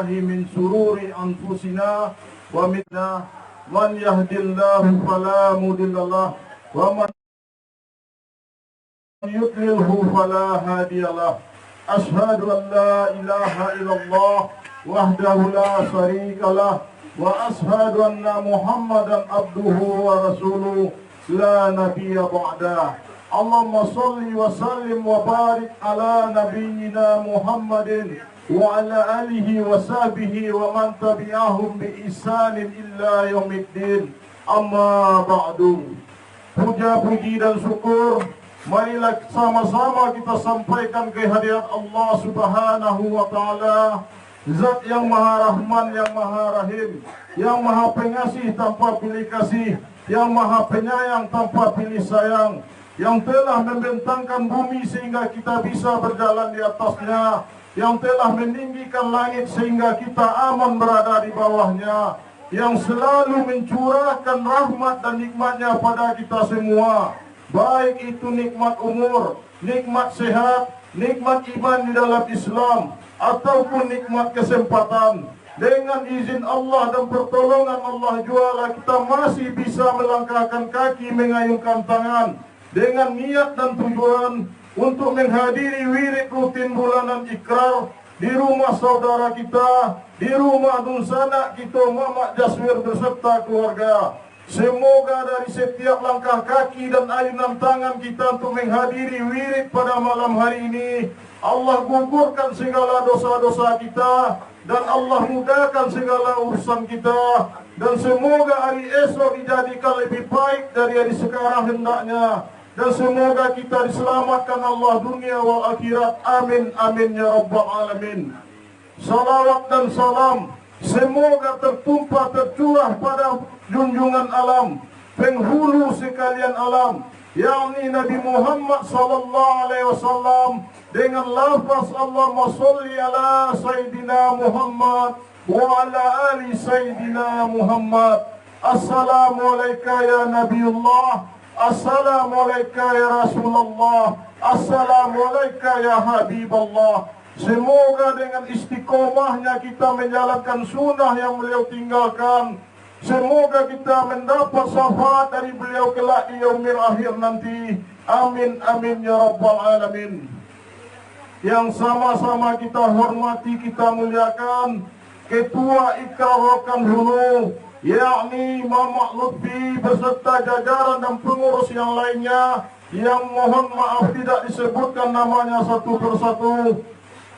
billahi min sururi anfusina wa minna man yahdillahu fala mudhillalah wa man yudlilhu fala hadiyalah. Ashhadu an la ilaha illallah wahdahu la syarikalah wa ashhadu anna Muhammadan abduhu wa rasuluh la nabiyya ba'dah. Allahumma salli wa sallim wa barik ala nabiyyina Muhammadin wa ala alihi wa sahbihi wa man tabi'ahum bi ihsanin illa yaumiddin. Amma ba'du. Puja-puji dan syukur marilah sama-sama kita sampaikan kehadirat Allah Subhanahu wa Ta'ala, Zat yang Maha Rahman, yang Maha Rahim, yang Maha Pengasih tanpa pilih kasih, yang Maha Penyayang tanpa pilih sayang, yang telah membentangkan bumi sehingga kita bisa berjalan di atasnya, yang telah meninggikan langit sehingga kita aman berada di bawahnya, yang selalu mencurahkan rahmat dan nikmatnya pada kita semua, baik itu nikmat umur, nikmat sehat, nikmat iman di dalam Islam, ataupun nikmat kesempatan. Dengan izin Allah dan pertolongan Allah juala kita masih bisa melangkahkan kaki, mengayunkan tangan dengan niat dan tujuan untuk menghadiri wirid rutin bulanan ikrar di rumah saudara kita, di rumah Dunsana kita, Mamak Jaswir beserta keluarga. Semoga dari setiap langkah kaki dan ayunan tangan kita untuk menghadiri wirid pada malam hari ini, Allah gugurkan segala dosa-dosa kita dan Allah mudahkan segala urusan kita, dan semoga hari esok dijadikan lebih baik dari hari sekarang hendaknya, dan semoga kita diselamatkan Allah dunia wal akhirat. Amin amin ya rabbal alamin. Salawat dan salam semoga tertumpah tercurah pada junjungan alam, penghulu sekalian alam, yakni Nabi Muhammad sallallahu alaihi wasallam, dengan lafaz Allahumma sholli ala Sayyidina Muhammad wa ala ali Sayyidina Muhammad. Assalamualaikum ya Nabiullah, assalamualaikum ya Rasulullah, assalamualaikum ya Habiballah. Semoga dengan istiqomahnya kita menjalankan sunnah yang beliau tinggalkan, semoga kita mendapat syafaat dari beliau kelak di yaumil akhir nanti. Amin amin ya rabbal alamin. Yang sama-sama kita hormati, kita muliakan Ketua Ikrar Rokan Hulu, yakni Mamak Lutfi beserta jajaran dan pengurus yang lainnya, yang mohon maaf tidak disebutkan namanya satu persatu.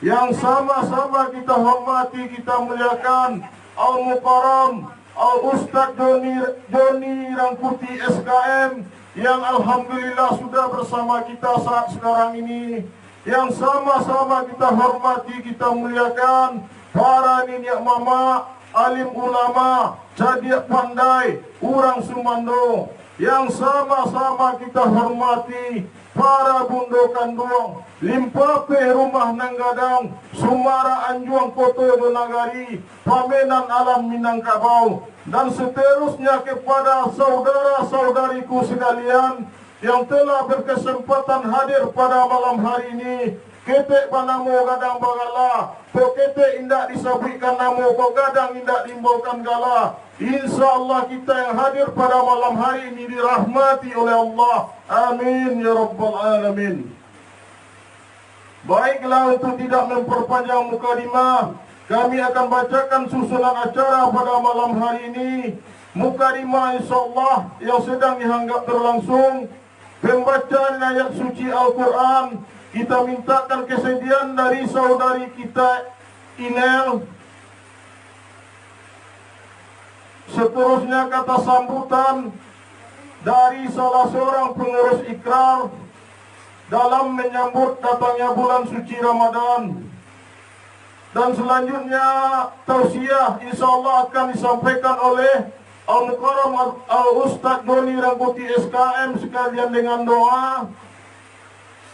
Yang sama-sama kita hormati, kita muliakan Al-Mukarram Al-Ustadz Joni Rangkuti SKM, yang alhamdulillah sudah bersama kita saat sekarang ini. Yang sama-sama kita hormati, kita muliakan para nenek mama, alim ulama, cadiak pandai, orang Sumando. Yang sama-sama kita hormati para bundo kandung, Limpape Rumah Nanggadang, Sumara Anjuang Koto Bonagari, Pamenan Alam Minangkabau, dan seterusnya kepada saudara-saudariku sekalian yang telah berkesempatan hadir pada malam hari ini. Ketek panamo gadang bagala, po ketek indak disabitkan namo, po gadang indak dimbaukan gala. Insya Allah kita yang hadir pada malam hari ini dirahmati oleh Allah. Amin ya rabbal alamin. Baiklah, untuk tidak memperpanjang mukadimah, kami akan bacakan susunan acara pada malam hari ini. Mukadimah insyaallah yang sedang dianggap berlangsung, pembacaan ayat suci Al-Quran. Kita mintakan kesediaan dari saudari kita Inel. Seterusnya kata sambutan dari salah seorang pengurus ikrar dalam menyambut datangnya bulan suci Ramadan. Dan selanjutnya tausiah insyaallah akan disampaikan oleh Al-Mukarram Al-Ustadz Joni Rangkuti SKM sekalian dengan doa,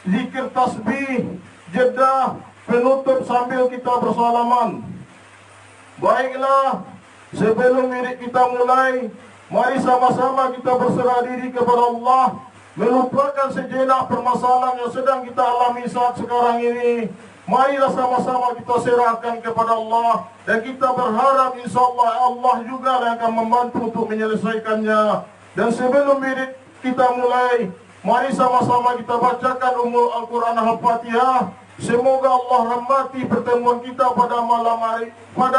zikir tasbih, jeda, penutup sambil kita bersalaman. Baiklah, sebelum wirid kita mulai, mari sama-sama kita berserah diri kepada Allah, melupakan sejenak permasalahan yang sedang kita alami saat sekarang ini. Marilah sama-sama kita serahkan kepada Allah dan kita berharap insyaAllah Allah juga yang akan membantu untuk menyelesaikannya. Dan sebelum kita mulai, mari sama-sama kita bacakan Ummul Al-Quran Al-Fatihah. Semoga Allah rahmati pertemuan kita pada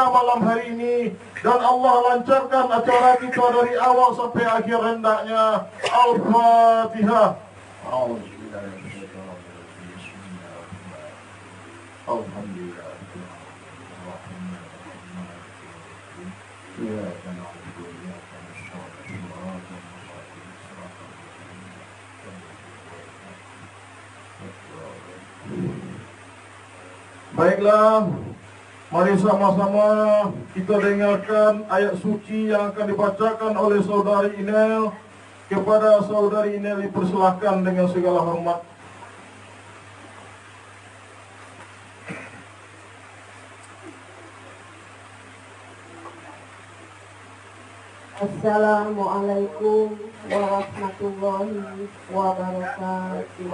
malam hari ini, dan Allah lancarkan acara kita dari awal sampai akhir hendaknya. Al-Fatihah. Alhamdulillah. Baiklah, mari sama-sama kita dengarkan ayat suci yang akan dibacakan oleh saudari Inel. Kepada saudari Inel dipersilahkan dengan segala hormat. Assalamualaikum warahmatullahi wabarakatuh.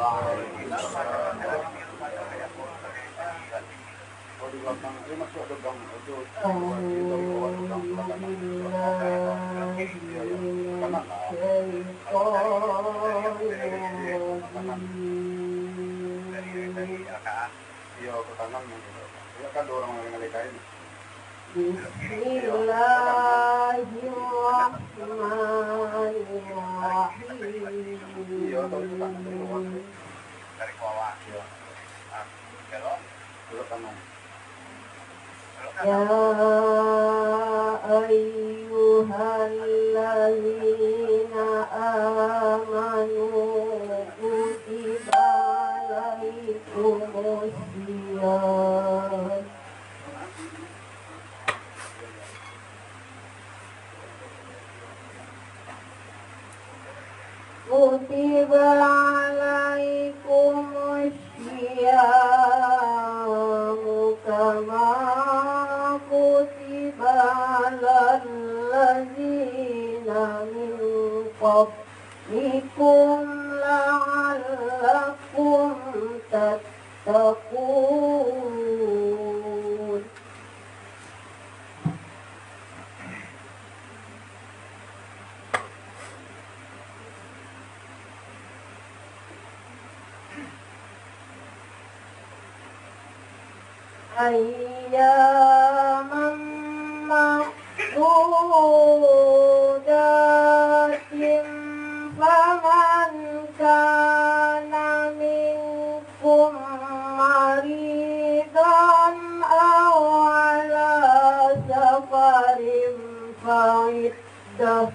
Ya ayyuhalladzina amanu kutiba alaikumusiyam kutiba alaikumusiyam kama kutiba alal ladzina min qablikum la'allakum tattaqun. Ayyaman ma'dudatin faman kana minkum maridan aw ala safarin fa'iddah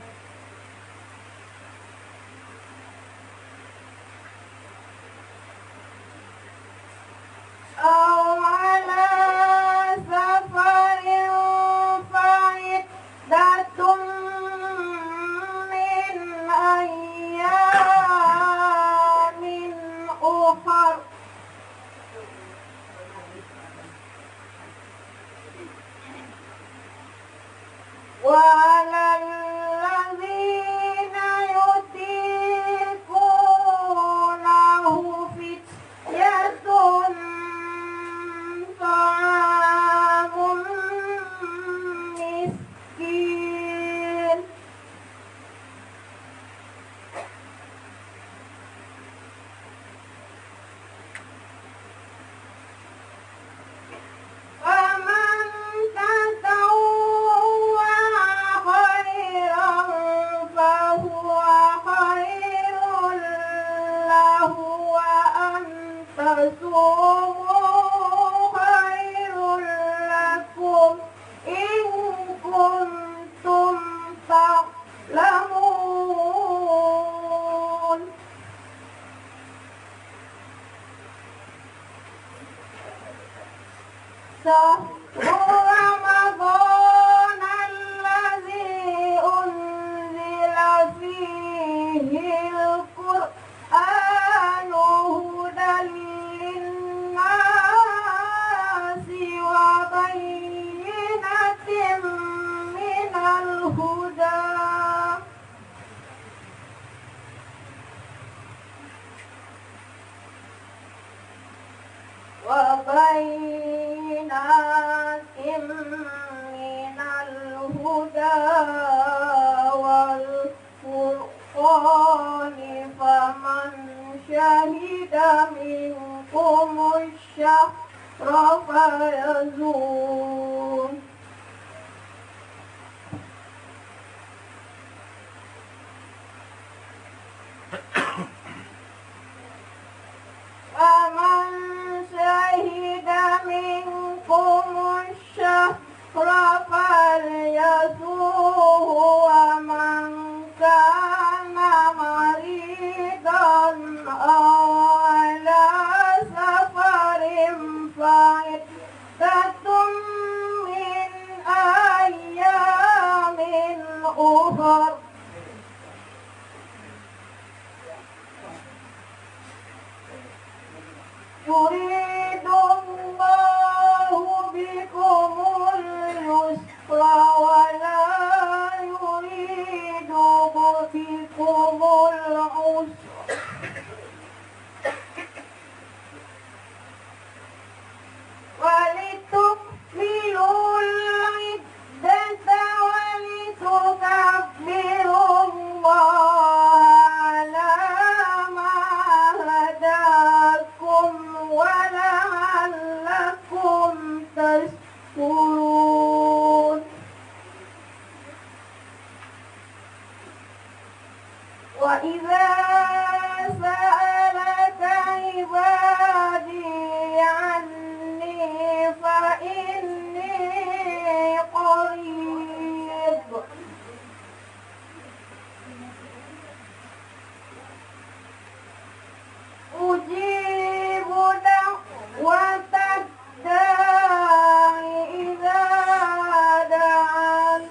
وبينات من الهدى والفرقان فمن شهد منكم الشهر فيزور فمن شهد منكم الشهر فليصومه ومن كان مريضا أو على سفر فعدة من أيام أخر يريد الله بكم اليسر ولا يريد بكم العسر ولتكملوا العدة ولتكبروا الله على ما هداكم ولعلكم تشكرون وإذا سألك عبادي عني فإني قريب أجيب دعوة الداع إذا دعان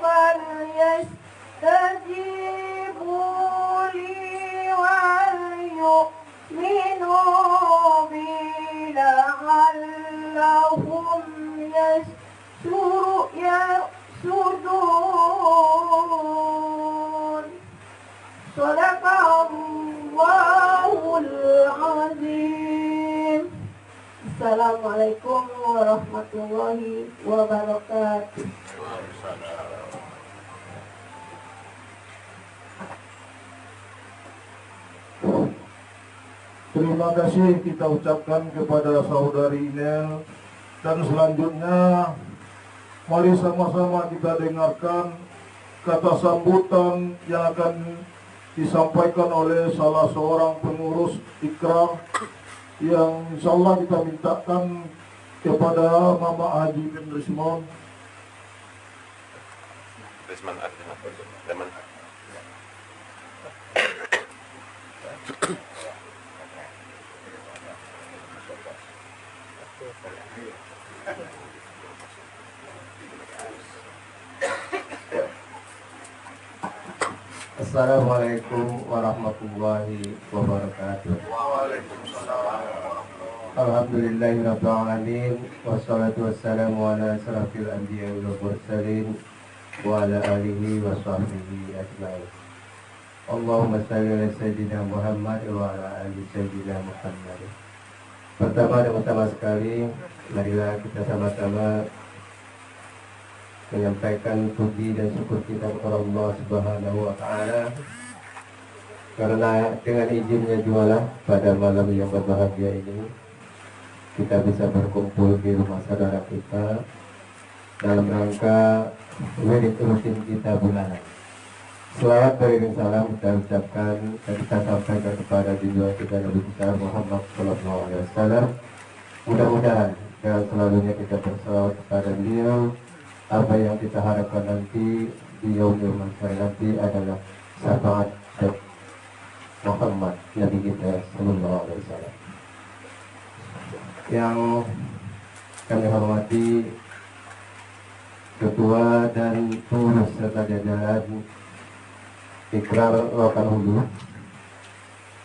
فليستجيبوا لي وليؤمنوا بي لعلهم يرشدون صدق الله العظيم. Assalamualaikum warahmatullahi wabarakatuh. Terima kasih kita ucapkan kepada saudari Inel. Dan selanjutnya mari sama-sama kita dengarkan kata sambutan yang akan disampaikan oleh salah seorang pengurus ikrar yang insyaallah kita mintakan kepada Mama Haji bin Rismon. Assalamualaikum warahmatullahi wabarakatuh. Alhamdulillahirabbil alamin wassalatu wassalamu ala asrafil anbiya'i wal mursalin wa ala alihi wa sahbihi ajma'in. Allahumma shalli ala sayyidina Muhammad wa ala ali sayyidina Muhammad. Pertama dan utama sekali, marilah kita sama-sama menyampaikan puji dan syukur kita kepada Allah Subhanahu wa taala, karena dengan izinnya jualah pada malam yang berbahagia ini kita bisa berkumpul di rumah saudara kita dalam rangka wirid rutin kita bulanan. Selawat beriring salam kita ucapkan dan kita sampaikan kepada junjungan kita Nabi besar Muhammad sallallahu alaihi wasallam. Mudah-mudahan dan selalunya kita bersalawat kepada beliau. Apa yang kita harapkan nanti di yaumul mahsyar nanti adalah syafaat Muhammad Nabi kita sallallahu alaihi wasallam. Yang kami hormati Ketua dan pengurus serta jajaran Ikrar Rokan Hulu,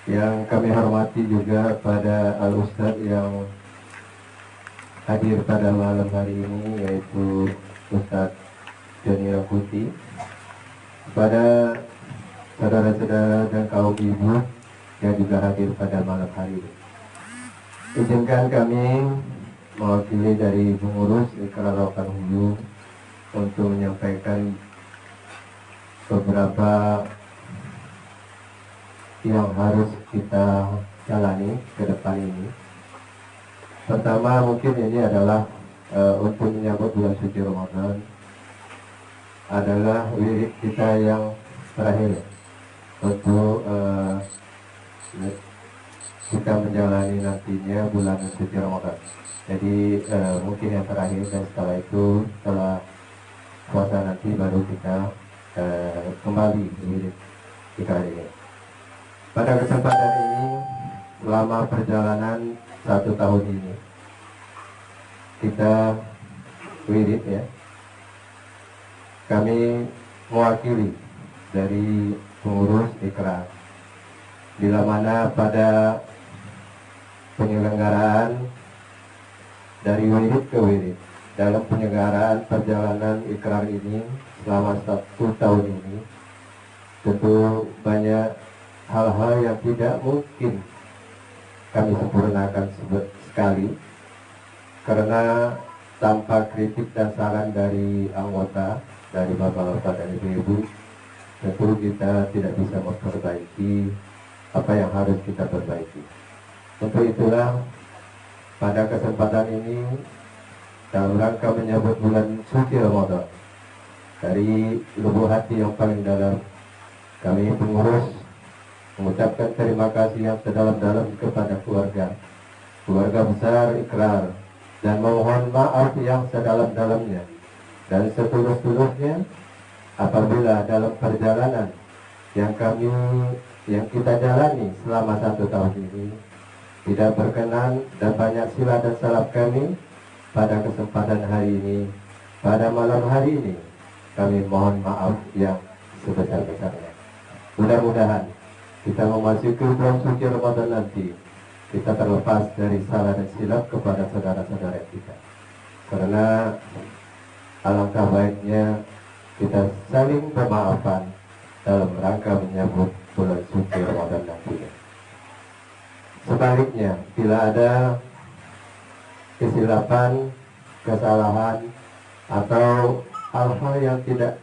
yang kami hormati juga pada Al-Ustadz yang hadir pada malam hari ini, yaitu Ustadz Joni Rakuti, pada saudara-saudara dan kaum ibu yang juga hadir pada malam hari ini. Izinkan kami mewakili dari pengurus Ikrar Rokan Hulu untuk menyampaikan beberapa yang harus kita jalani ke depan ini. Pertama, mungkin ini adalah untuk menyambut bulan suci Ramadan, adalah wirid kita yang terakhir untuk kita menjalani nantinya bulan suci Ramadan. Jadi mungkin yang terakhir, dan setelah itu, setelah puasa nanti baru kita kembali wirid Ikrar ini. Pada kesempatan ini, selama perjalanan 1 tahun ini, kita wirid ya. Kami mewakili dari pengurus Ikrar, bila mana pada penyelenggaraan dari wirid ke wirid, dalam penyelenggaraan perjalanan Ikrar ini selama 1 tahun ini, tentu banyak hal-hal yang tidak mungkin kami sempurnakan sekali, karena tanpa kritik dan saran dari anggota, dari bapak-bapak dan ibu-ibu, tentu kita tidak bisa memperbaiki apa yang harus kita perbaiki. Untuk itulah pada kesempatan ini, dalam rangka menyambut bulan suci Ramadan, dari lubuk hati yang paling dalam, kami pengurus mengucapkan terima kasih yang sedalam-dalam kepada keluarga besar Ikrar, dan mohon maaf yang sedalam-dalamnya dan setulus-tulusnya apabila dalam perjalanan yang kita jalani selama 1 tahun ini tidak berkenan dan banyak sila dan salah kami. Pada kesempatan hari ini, pada malam hari ini, kami mohon maaf yang sebesar-besarnya. Mudah-mudahan kita memasuki bulan suci Ramadan nanti, kita terlepas dari salah dan silap kepada saudara-saudara kita. Karena alangkah baiknya kita saling bermaafan dalam rangka menyambut bulan suci Ramadan nanti. Sebaliknya, bila ada kesilapan, kesalahan, atau hal-hal yang tidak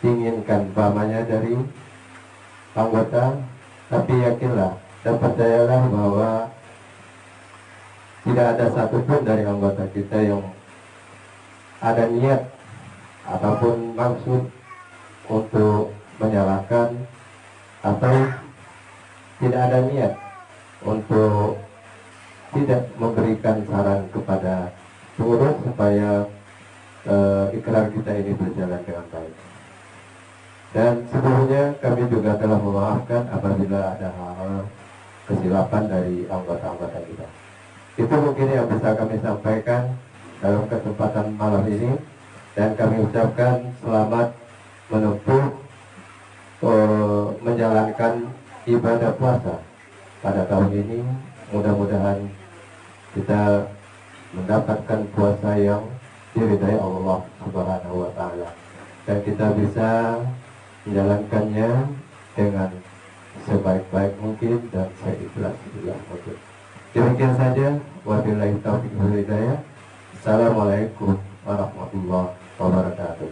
diinginkan umpamanya dari anggota, tapi yakinlah dan percayalah bahwa tidak ada satupun dari anggota kita yang ada niat ataupun maksud untuk menyalahkan, atau tidak ada niat untuk tidak memberikan saran kepada pengurus supaya ikrar kita ini berjalan dengan baik. Dan sebelumnya kami juga telah memaafkan apabila ada hal kesilapan dari anggota-anggota kita. Itu mungkin yang bisa kami sampaikan dalam kesempatan malam ini, dan kami ucapkan selamat menempuh menjalankan ibadah puasa pada tahun ini. Mudah-mudahan kita mendapatkan puasa yang diridai Allah Subhanahu wa Ta'ala, dan kita bisa menjalankannya dengan sebaik-baik mungkin dan seikhlas mungkin. Demikian saja, wabillahi taufiq wal hidayah. Assalamualaikum warahmatullahi wabarakatuh.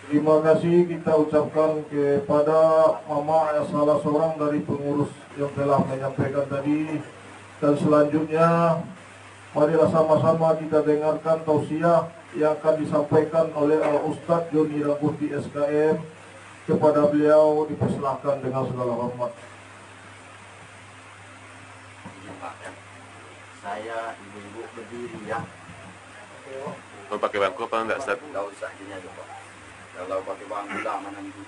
Terima kasih kita ucapkan kepada Mama yang salah seorang dari pengurus yang telah menyampaikan tadi. Dan selanjutnya, marilah sama-sama kita dengarkan tausiah yang akan disampaikan oleh Al-Ustadz Joni Rangkuti SKM. Kepada beliau dipersilahkan dengan segala hormat. Saya ibu-ibu berdiri ya. Mau pakai bangku apa enggak, Ustaz? Enggak usah gini aja, Pak. Kalau pakai bangku lama nanti.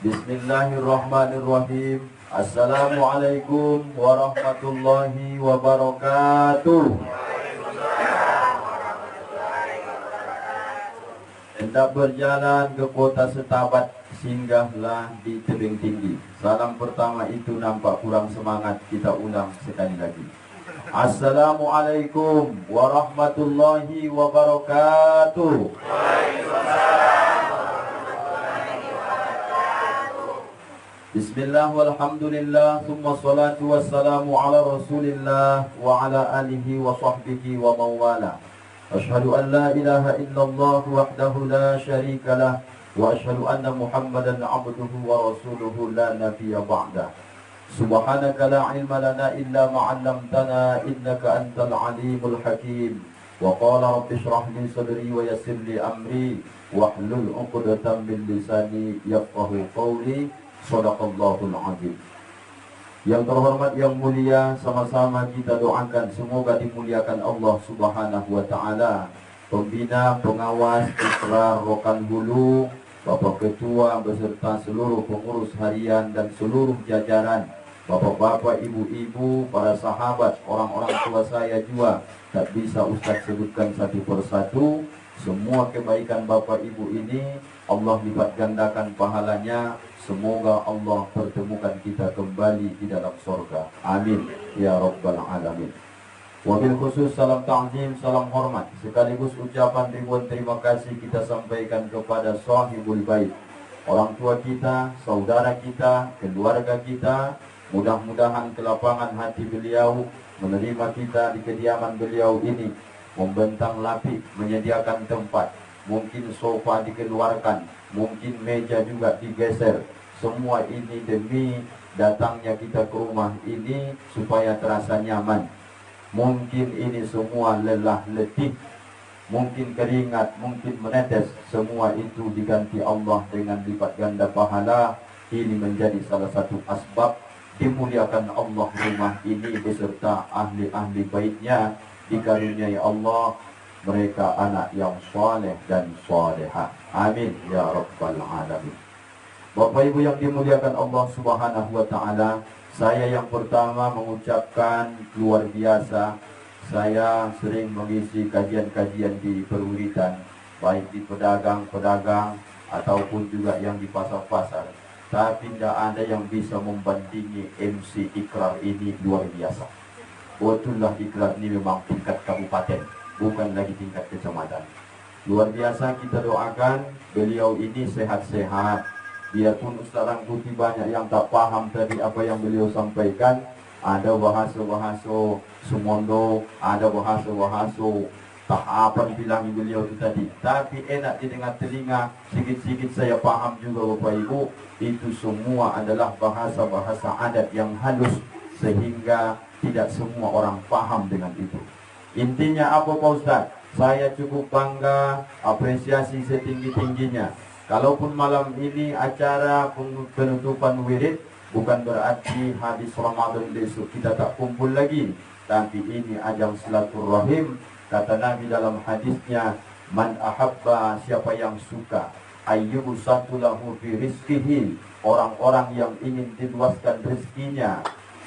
Bismillahirrahmanirrahim. Assalamualaikum warahmatullahi wabarakatuh. Dan hendak berjalan ke kota Setabat, singgahlah di tebing tinggi. Salam pertama itu nampak kurang semangat, kita ulang sekali lagi. Assalamualaikum warahmatullahi wabarakatuh. Bismillah walhamdulillah, thumma salatu wassalamu ala rasulillah wa ala alihi wa sahbihi wa mawala. Ashhadu an la ilaha illallah wahdahu la syarika lah, wa ashhadu anna muhammadan abduhu wa rasuluhu la nabiyya ba'dah. Subhanaka la ilma lana illa ma 'allamtana innaka antal alimul hakim. Wa qala rabbi shrah li sadri wa yassir li amri wahlul 'uqdatam min lisani yafqahu qawli. Shadaqallahul azim. Yang terhormat, yang mulia, sama-sama kita doakan semoga dimuliakan Allah Subhanahu wa taala, pembina, pengawas Ikrar Rokan Hulu, Bapak Ketua beserta seluruh pengurus harian dan seluruh jajaran, Bapak-bapak, ibu-ibu, para sahabat, orang-orang tua saya juga tak bisa Ustaz sebutkan satu persatu. Semua kebaikan Bapak Ibu ini Allah lipat gandakan pahalanya. Semoga Allah pertemukan kita kembali di dalam surga. Amin ya rabbal alamin. Wabil khusus salam ta'zim, salam hormat, sekaligus ucapan ribuan terima kasih kita sampaikan kepada sahibul bait, orang tua kita, saudara kita, keluarga kita. Mudah-mudahan kelapangan hati beliau menerima kita di kediaman beliau ini, membentang lapik, menyediakan tempat, mungkin sofa dikeluarkan, mungkin meja juga digeser. Semua ini demi datangnya kita ke rumah ini supaya terasa nyaman. Mungkin ini semua lelah letih, mungkin keringat, mungkin menetes. Semua itu diganti Allah dengan lipat ganda pahala. Ini menjadi salah satu asbab dimuliakan Allah rumah ini beserta ahli-ahli baitnya. Dikaruniai Allah mereka anak yang saleh dan salehah. Amin ya rabbal alamin. Bapak Ibu yang dimuliakan Allah Subhanahu wa taala, saya yang pertama mengucapkan luar biasa. Saya sering mengisi kajian-kajian di perwiritan, baik di pedagang-pedagang ataupun juga yang di pasar-pasar. Tapi tidak ada yang bisa membandingi MC Ikrar ini, luar biasa. Betullah Ikrar ini memang tingkat kabupaten, bukan lagi tingkat kecamatan. Luar biasa, kita doakan beliau ini sehat-sehat. Biarpun Ustaz Rangkuti banyak yang tak paham tadi apa yang beliau sampaikan. Ada bahasa-bahasa Sumondo, ada bahasa-bahasa tak apa dibilang beliau itu tadi. Tapi enak didengar telinga, sikit-sikit saya paham juga Bapak Ibu. Itu semua adalah bahasa-bahasa adat yang halus, sehingga tidak semua orang paham dengan itu. Intinya apa Pak Ustaz? Saya cukup bangga, apresiasi setinggi-tingginya. Kalaupun malam ini acara penutupan wirid, bukan berarti habis Ramadan besok kita tak kumpul lagi. Tapi ini ajang silaturahim. Kata Nabi dalam hadisnya, man ahabba, siapa yang suka, ayyubu satulahu fi rizkihi, orang-orang yang ingin diluaskan rezekinya,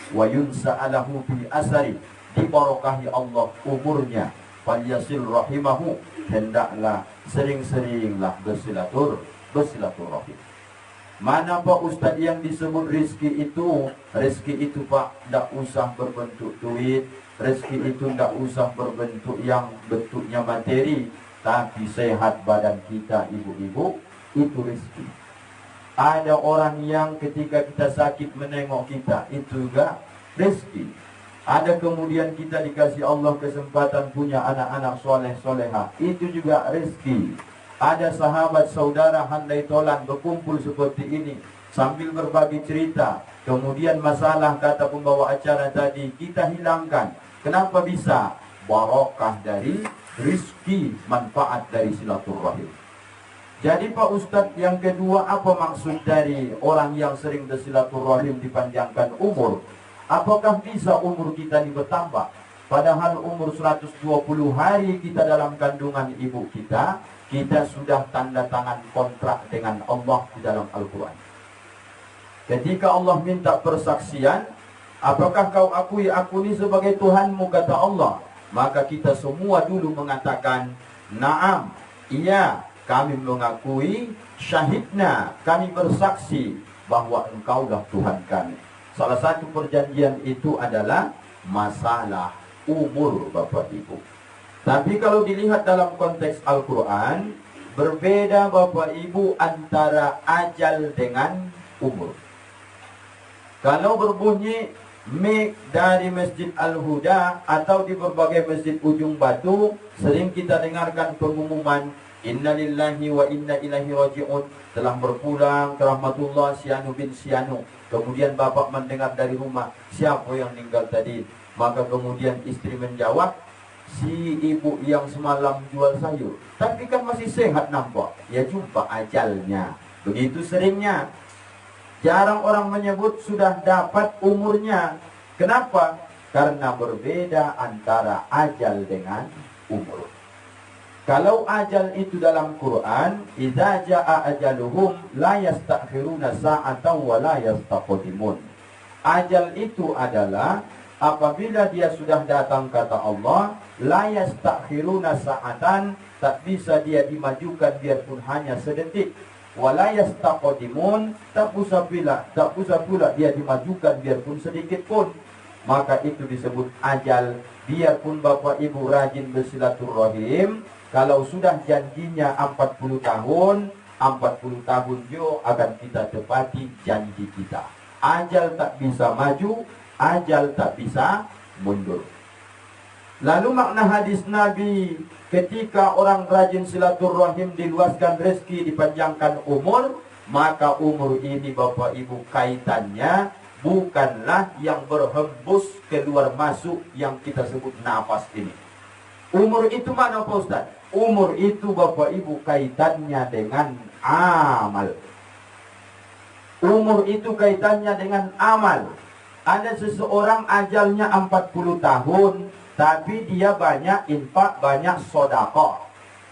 wa yunsa'alahu fi asari, dibarokahi Allah umurnya, falyasil rahimahu, hendaklah sering-seringlah bersilaturahim. Mana Pak Ustadz yang disebut rezeki itu? Rezeki itu Pak tidak usah berbentuk duit, rezeki itu tidak usah berbentuk yang bentuknya materi, tapi sehat badan kita ibu-ibu, itu rezeki. Ada orang yang ketika kita sakit menengok kita, itu juga rezeki. Ada kemudian kita dikasih Allah kesempatan punya anak-anak soleh-soleha, itu juga rezeki. Ada sahabat saudara handai tolan berkumpul seperti ini sambil berbagi cerita. Kemudian masalah kata pembawa acara tadi kita hilangkan. Kenapa bisa? Barokah dari rizki, manfaat dari silaturahim. Jadi Pak Ustadz, yang kedua, apa maksud dari orang yang sering bersilaturahim dipanjangkan umur? Apakah bisa umur kita ini bertambah? Padahal umur 120 hari kita dalam kandungan ibu kita sudah tanda tangan kontrak dengan Allah di dalam Al-Quran. Ketika Allah minta persaksian, apakah kau akui aku ini sebagai Tuhanmu, kata Allah, maka kita semua dulu mengatakan na'am, iya, kami mengakui, syahidna, kami bersaksi bahwa engkaulah Tuhan kami. Salah satu perjanjian itu adalah masalah umur, Bapak Ibu. Tapi kalau dilihat dalam konteks Al-Quran, berbeda Bapak Ibu antara ajal dengan umur. Kalau berbunyi mik dari Masjid Al-Huda atau di berbagai masjid ujung batu, sering kita dengarkan pengumuman Inna lillahi wa inna ilaihi raji'un, telah berpulang ke rahmatullah Sianu bin Sianu. Kemudian bapak mendengar dari rumah, siapa yang meninggal tadi? Maka kemudian istri menjawab, si ibu yang semalam jual sayur. Tapi kan masih sehat nampak. Ya jumpa ajalnya. Begitu seringnya. Jarang orang menyebut sudah dapat umurnya. Kenapa? Karena berbeda antara ajal dengan umur. Kalau ajal itu dalam Quran, idza jaa ajaluhum la yastakhiruna sa'atan wa la yastaqdimun. Ajal itu adalah apabila dia sudah datang, kata Allah, la yastakhiruna sa'atan, tak bisa dia dimajukan biarpun hanya sedetik. Wa la yastaqdimun, tak usah pula dia dimajukan biarpun sedikit pun. Maka itu disebut ajal. Biarpun Bapak Ibu rajin bersilaturahim, kalau sudah janjinya 40 tahun, 40 tahun jo akan kita tepati janji kita. Ajal tak bisa maju, ajal tak bisa mundur. Lalu makna hadis Nabi, ketika orang rajin silaturahim, diluaskan rezeki, dipanjangkan umur, maka umur ini Bapak Ibu kaitannya bukanlah yang berhembus keluar masuk yang kita sebut nafas ini. Umur itu mana Pak Ustaz? Umur itu Bapak Ibu kaitannya dengan amal. Umur itu kaitannya dengan amal. Ada seseorang ajalnya 40 tahun, tapi dia banyak infak, banyak sedekah.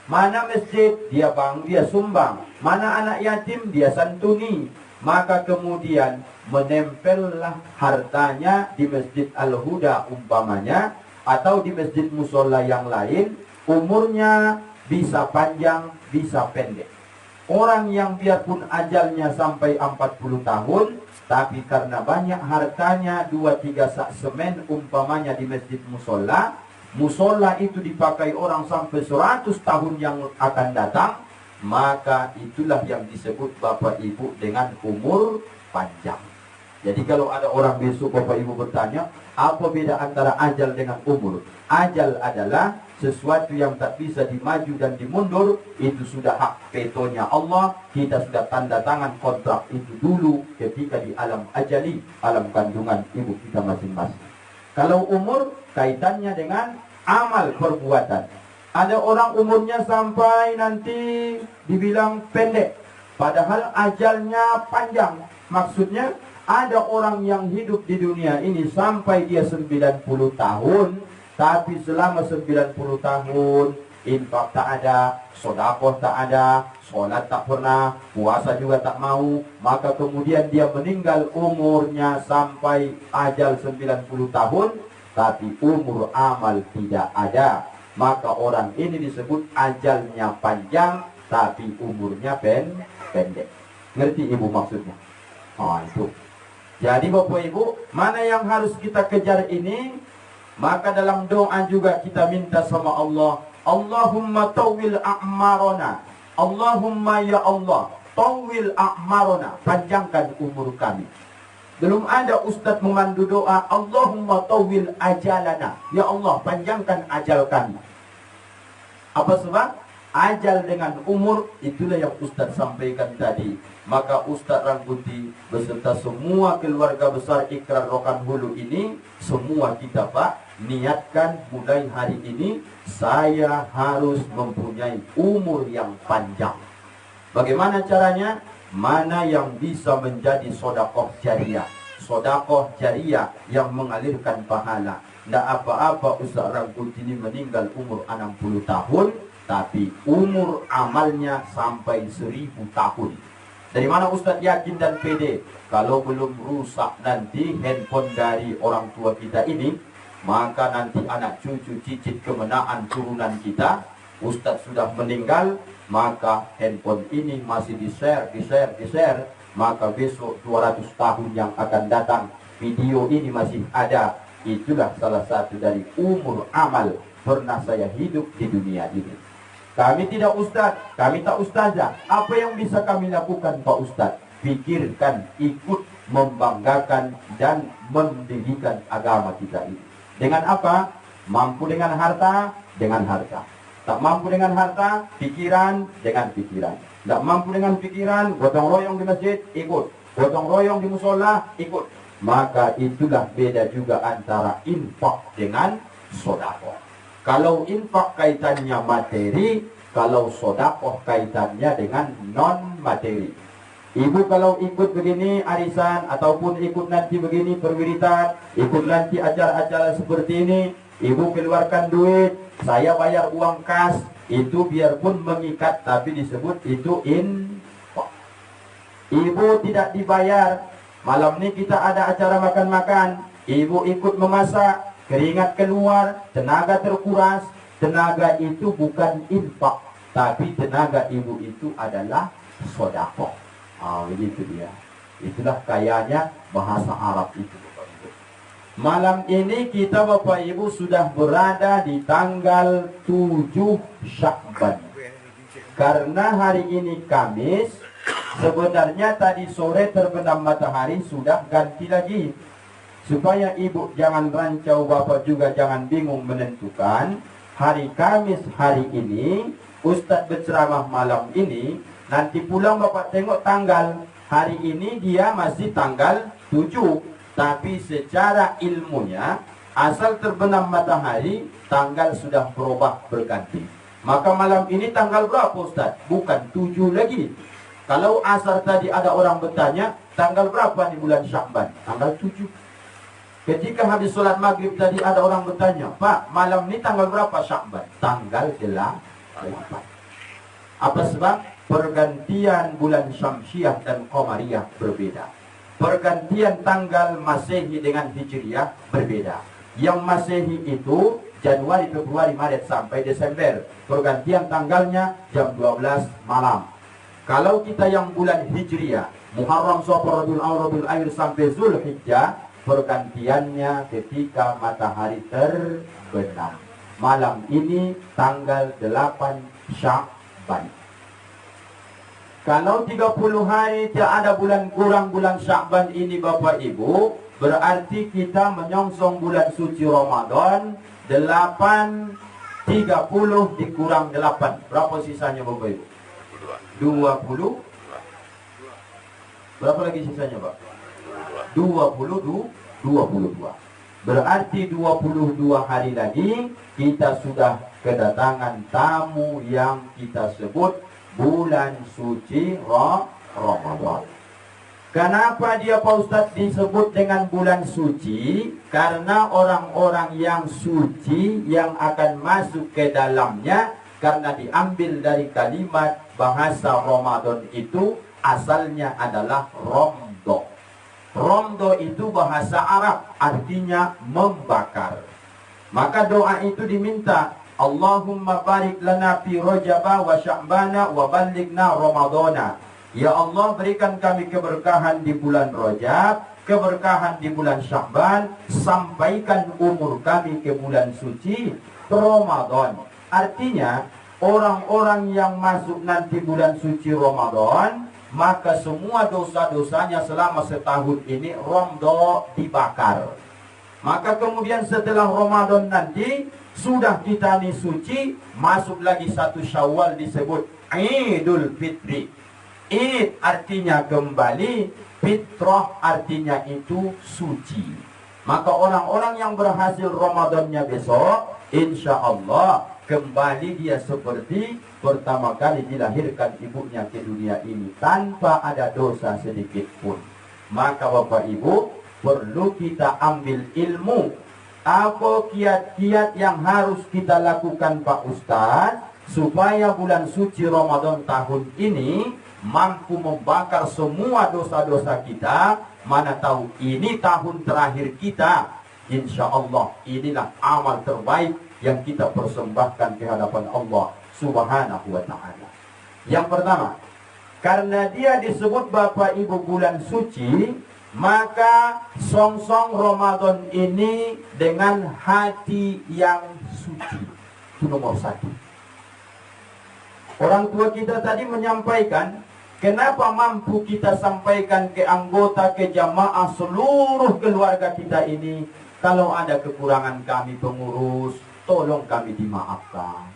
Mana masjid, dia sumbang. Mana anak yatim, dia santuni. Maka kemudian menempellah hartanya di Masjid Al-Huda umpamanya, atau di masjid musola yang lain. Umurnya bisa panjang, bisa pendek. Orang yang biarpun ajalnya sampai 40 tahun, tapi karena banyak hartanya 2-3 sak semen umpamanya di masjid musola, musola itu dipakai orang sampai 100 tahun yang akan datang, maka itulah yang disebut Bapak Ibu dengan umur panjang. Jadi kalau ada orang besok Bapak Ibu bertanya, apa beda antara ajal dengan umur? Ajal adalah sesuatu yang tak bisa dimaju dan dimundur. Itu sudah hak petonya Allah. Kita sudah tanda tangan kontrak itu dulu ketika di alam ajali, alam kandungan ibu kita masing-masing. Kalau umur kaitannya dengan amal perbuatan. Ada orang umurnya sampai nanti dibilang pendek, padahal ajalnya panjang. Maksudnya ada orang yang hidup di dunia ini sampai dia 90 tahun, tapi selama 90 tahun infak tak ada, sedekah tak ada, sholat tak pernah, puasa juga tak mau. Maka kemudian dia meninggal umurnya sampai ajal 90 tahun, tapi umur amal tidak ada. Maka orang ini disebut ajalnya panjang, tapi umurnya pendek. Ngerti ibu maksudnya? Itu. Jadi Bapak Ibu, mana yang harus kita kejar ini? Maka dalam doa juga kita minta sama Allah, Allahumma tawil a'marona. Allahumma ya Allah, tawil a'marona, panjangkan umur kami. Belum ada ustaz memandu doa, Allahumma tawil ajalana. Ya Allah, panjangkan ajal kami. Apa sebab? Ajal dengan umur, itulah yang ustaz sampaikan tadi. Maka Ustaz Rangkuti beserta semua keluarga besar Ikrar Rokan Hulu ini, semua kita Pak, niatkan mulai hari ini, saya harus mempunyai umur yang panjang. Bagaimana caranya? Mana yang bisa menjadi sodakoh jariah. Sodakoh jariah yang mengalirkan pahala. Tidak apa-apa Ustaz Rangkuti ini meninggal umur 60 tahun, tapi umur amalnya sampai 1000 tahun. Dari mana Ustaz yakin dan pede? Kalau belum rusak nanti handphone dari orang tua kita ini, maka nanti anak cucu cicit kemenangan turunan kita, Ustadz sudah meninggal, maka handphone ini masih di-share, maka besok 200 tahun yang akan datang video ini masih ada. Itulah salah satu dari umur amal pernah saya hidup di dunia ini. Kami tidak ustadz, kami tak ustazah. Apa yang bisa kami lakukan Pak Ustadz? Pikirkan, ikut membanggakan dan mendirikan agama kita ini. Dengan apa? Mampu dengan harta, dengan harta. Tak mampu dengan harta, pikiran dengan pikiran. Tak mampu dengan pikiran, gotong royong di masjid, ikut. Gotong royong di musola, ikut. Maka itulah beda juga antara infak dengan sedekah. Kalau infak kaitannya materi, kalau sedekah kaitannya dengan non materi. Ibu kalau ikut begini arisan ataupun ikut nanti begini perwiritan, ikut nanti acara-acara seperti ini, ibu keluarkan duit, saya bayar uang kas, itu biarpun mengikat tapi disebut itu infak. Ibu tidak dibayar, malam ini kita ada acara makan-makan, ibu ikut memasak, keringat keluar, tenaga terkuras, tenaga itu bukan infak, tapi tenaga ibu itu adalah sedekah. Begitu dia. Itulah kayanya bahasa Arab itu. Malam ini kita Bapak Ibu sudah berada di tanggal 7 Syakban. Karena hari ini Kamis, sebenarnya tadi sore terbenam matahari sudah ganti lagi. Supaya ibu jangan rancau, bapak juga jangan bingung menentukan. Hari Kamis hari ini, Ustadz berceramah malam ini, nanti pulang bapak tengok tanggal. Hari ini dia masih tanggal 7. Tapi secara ilmunya, asal terbenam matahari, tanggal sudah berubah berganti. Maka malam ini tanggal berapa Ustadz? Bukan 7 lagi. Kalau asar tadi ada orang bertanya, tanggal berapa di bulan Syakban? Tanggal 7. Ketika habis sholat maghrib tadi ada orang bertanya, Pak, malam ini tanggal berapa Syakban? Tanggal 8. Apa sebab? Pergantian bulan Syamsiah dan Qamariyah berbeda. Pergantian tanggal Masehi dengan Hijriyah berbeda. Yang Masehi itu Januari, Februari, Maret sampai Desember. Pergantian tanggalnya jam 12 malam. Kalau kita yang bulan Hijriyah, Muharram, Safar, Rabiul Awwal, Rabiul Akhir sampai Zulhijjah, pergantiannya ketika matahari terbenam. Malam ini tanggal 8 Syakban. Kalau 30 hari tidak ada bulan kurang bulan Syakban ini Bapak Ibu, berarti kita menyongsong bulan suci Ramadan. 30 dikurang 8. Berapa sisanya Bapak Ibu? 20. Berapa lagi sisanya Pak? 22. Berarti 22 hari lagi kita sudah kedatangan tamu yang kita sebut bulan suci Ramadan. Kenapa dia Pak Ustadz disebut dengan bulan suci? Karena orang-orang yang suci yang akan masuk ke dalamnya, karena diambil dari kalimat bahasa Ramadan itu asalnya adalah romdo. Romdo itu bahasa Arab, artinya membakar. Maka doa itu diminta, Allahumma barik lana fi Rajaba wa Sya'bana wa ballighna Ramadana. Ya Allah, berikan kami keberkahan di bulan Rajab, keberkahan di bulan Sya'ban, sampaikan umur kami ke bulan suci Ramadan. Artinya, orang-orang yang masuk nanti bulan suci Ramadan, maka semua dosa-dosanya selama setahun ini romdo dibakar. Maka kemudian setelah Ramadan nanti sudah kita ini suci, masuk lagi 1 Syawal disebut Idul Fitri. Id artinya kembali, fitrah artinya itu suci. Maka orang-orang yang berhasil Ramadannya besok, insya Allah kembali dia seperti pertama kali dilahirkan ibunya ke dunia ini, tanpa ada dosa sedikit pun. Maka Bapak Ibu, perlu kita ambil ilmu. Apa kiat-kiat yang harus kita lakukan Pak Ustadz, supaya bulan suci Ramadan tahun ini mampu membakar semua dosa-dosa kita. Mana tahu ini tahun terakhir kita, insya Allah inilah amal terbaik yang kita persembahkan ke hadapan Allah. Subhanahu wa ta'ala. Yang pertama, karena dia disebut Bapak Ibu bulan suci, maka songsong Ramadan ini dengan hati yang suci. Itu nomor satu. Orang tua kita tadi menyampaikan, kenapa mampu kita sampaikan ke anggota, ke jamaah, seluruh keluarga kita ini, kalau ada kekurangan kami pengurus, tolong kami dimaafkan.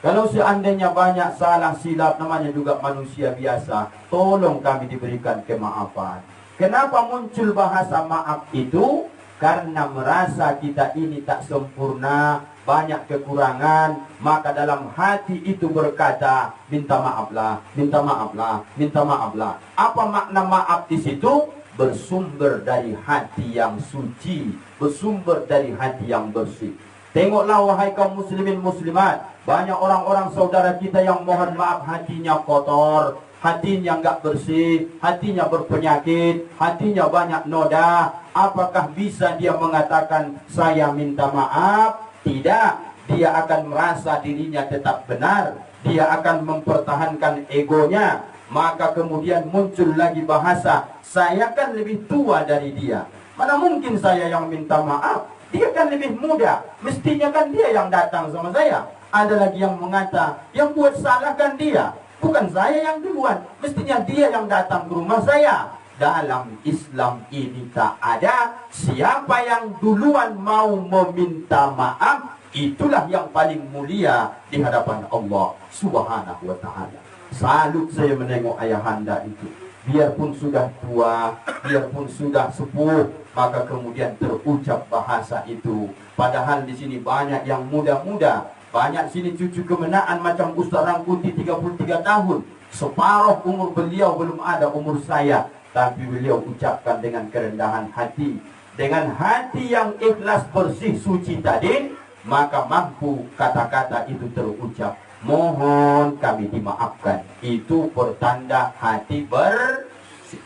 Kalau seandainya banyak salah silap, namanya juga manusia biasa, tolong kami diberikan kemaafan. Kenapa muncul bahasa maaf itu? Karena merasa kita ini tak sempurna, banyak kekurangan, maka dalam hati itu berkata, minta maaflah, minta maaflah, minta maaflah. Apa makna maaf di situ? Bersumber dari hati yang suci, bersumber dari hati yang bersih. Tengoklah wahai kaum muslimin muslimat, banyak orang-orang saudara kita yang mohon maaf hatinya kotor, hatinya enggak bersih, hatinya berpenyakit, hatinya banyak noda. Apakah bisa dia mengatakan saya minta maaf? Tidak, dia akan merasa dirinya tetap benar, dia akan mempertahankan egonya. Maka kemudian muncul lagi bahasa, saya kan lebih tua dari dia, mana mungkin saya yang minta maaf? Dia kan lebih muda, mestinya kan dia yang datang sama saya. Ada lagi yang mengata, yang buat salah kan dia, bukan saya yang duluan, mestinya dia yang datang ke rumah saya. Dalam Islam ini tak ada siapa yang duluan mau meminta maaf, itulah yang paling mulia di hadapan Allah Subhanahu wa ta'ala. Salut saya menengok ayahanda itu. Biarpun sudah tua, biarpun sudah sepuh, maka kemudian terucap bahasa itu. Padahal di sini banyak yang muda-muda, banyak sini cucu kemenaan macam Ustaz Rangkuti 33 tahun. Separuh umur beliau belum ada umur saya, tapi beliau ucapkan dengan kerendahan hati, dengan hati yang ikhlas, bersih, suci tadi, maka mampu kata-kata itu terucap. Mohon kami dimaafkan. Itu pertanda hati bersih.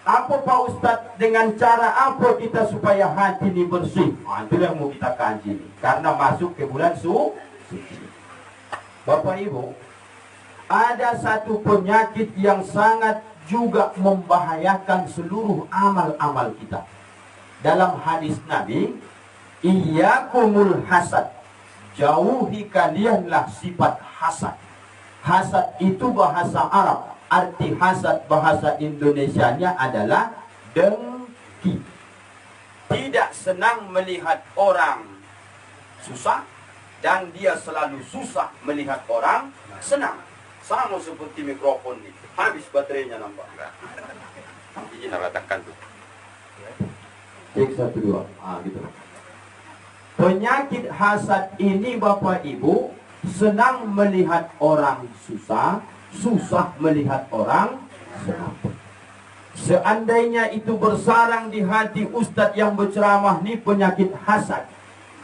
Apa Pak Ustadz, dengan cara apa kita supaya hati ini bersih? Itu yang mau kita kaji. Karena masuk ke bulan suci. Bapak Ibu, ada satu penyakit yang sangat juga membahayakan seluruh amal-amal kita. Dalam hadis Nabi, iyyakumul hasad, jauhi kalianlah sifat hasad. Hasad itu bahasa Arab, arti hasad bahasa Indonesianya adalah dengki. Tidak senang melihat orang susah, dan dia selalu susah melihat orang senang. Sama seperti mikrofon ini, habis baterainya nampak. Izin ratakan tuh. Cek 1, 2, gitu. Penyakit hasad ini Bapak Ibu, senang melihat orang susah, susah melihat orang senang. Seandainya itu bersarang di hati Ustadz yang berceramah ini penyakit hasad,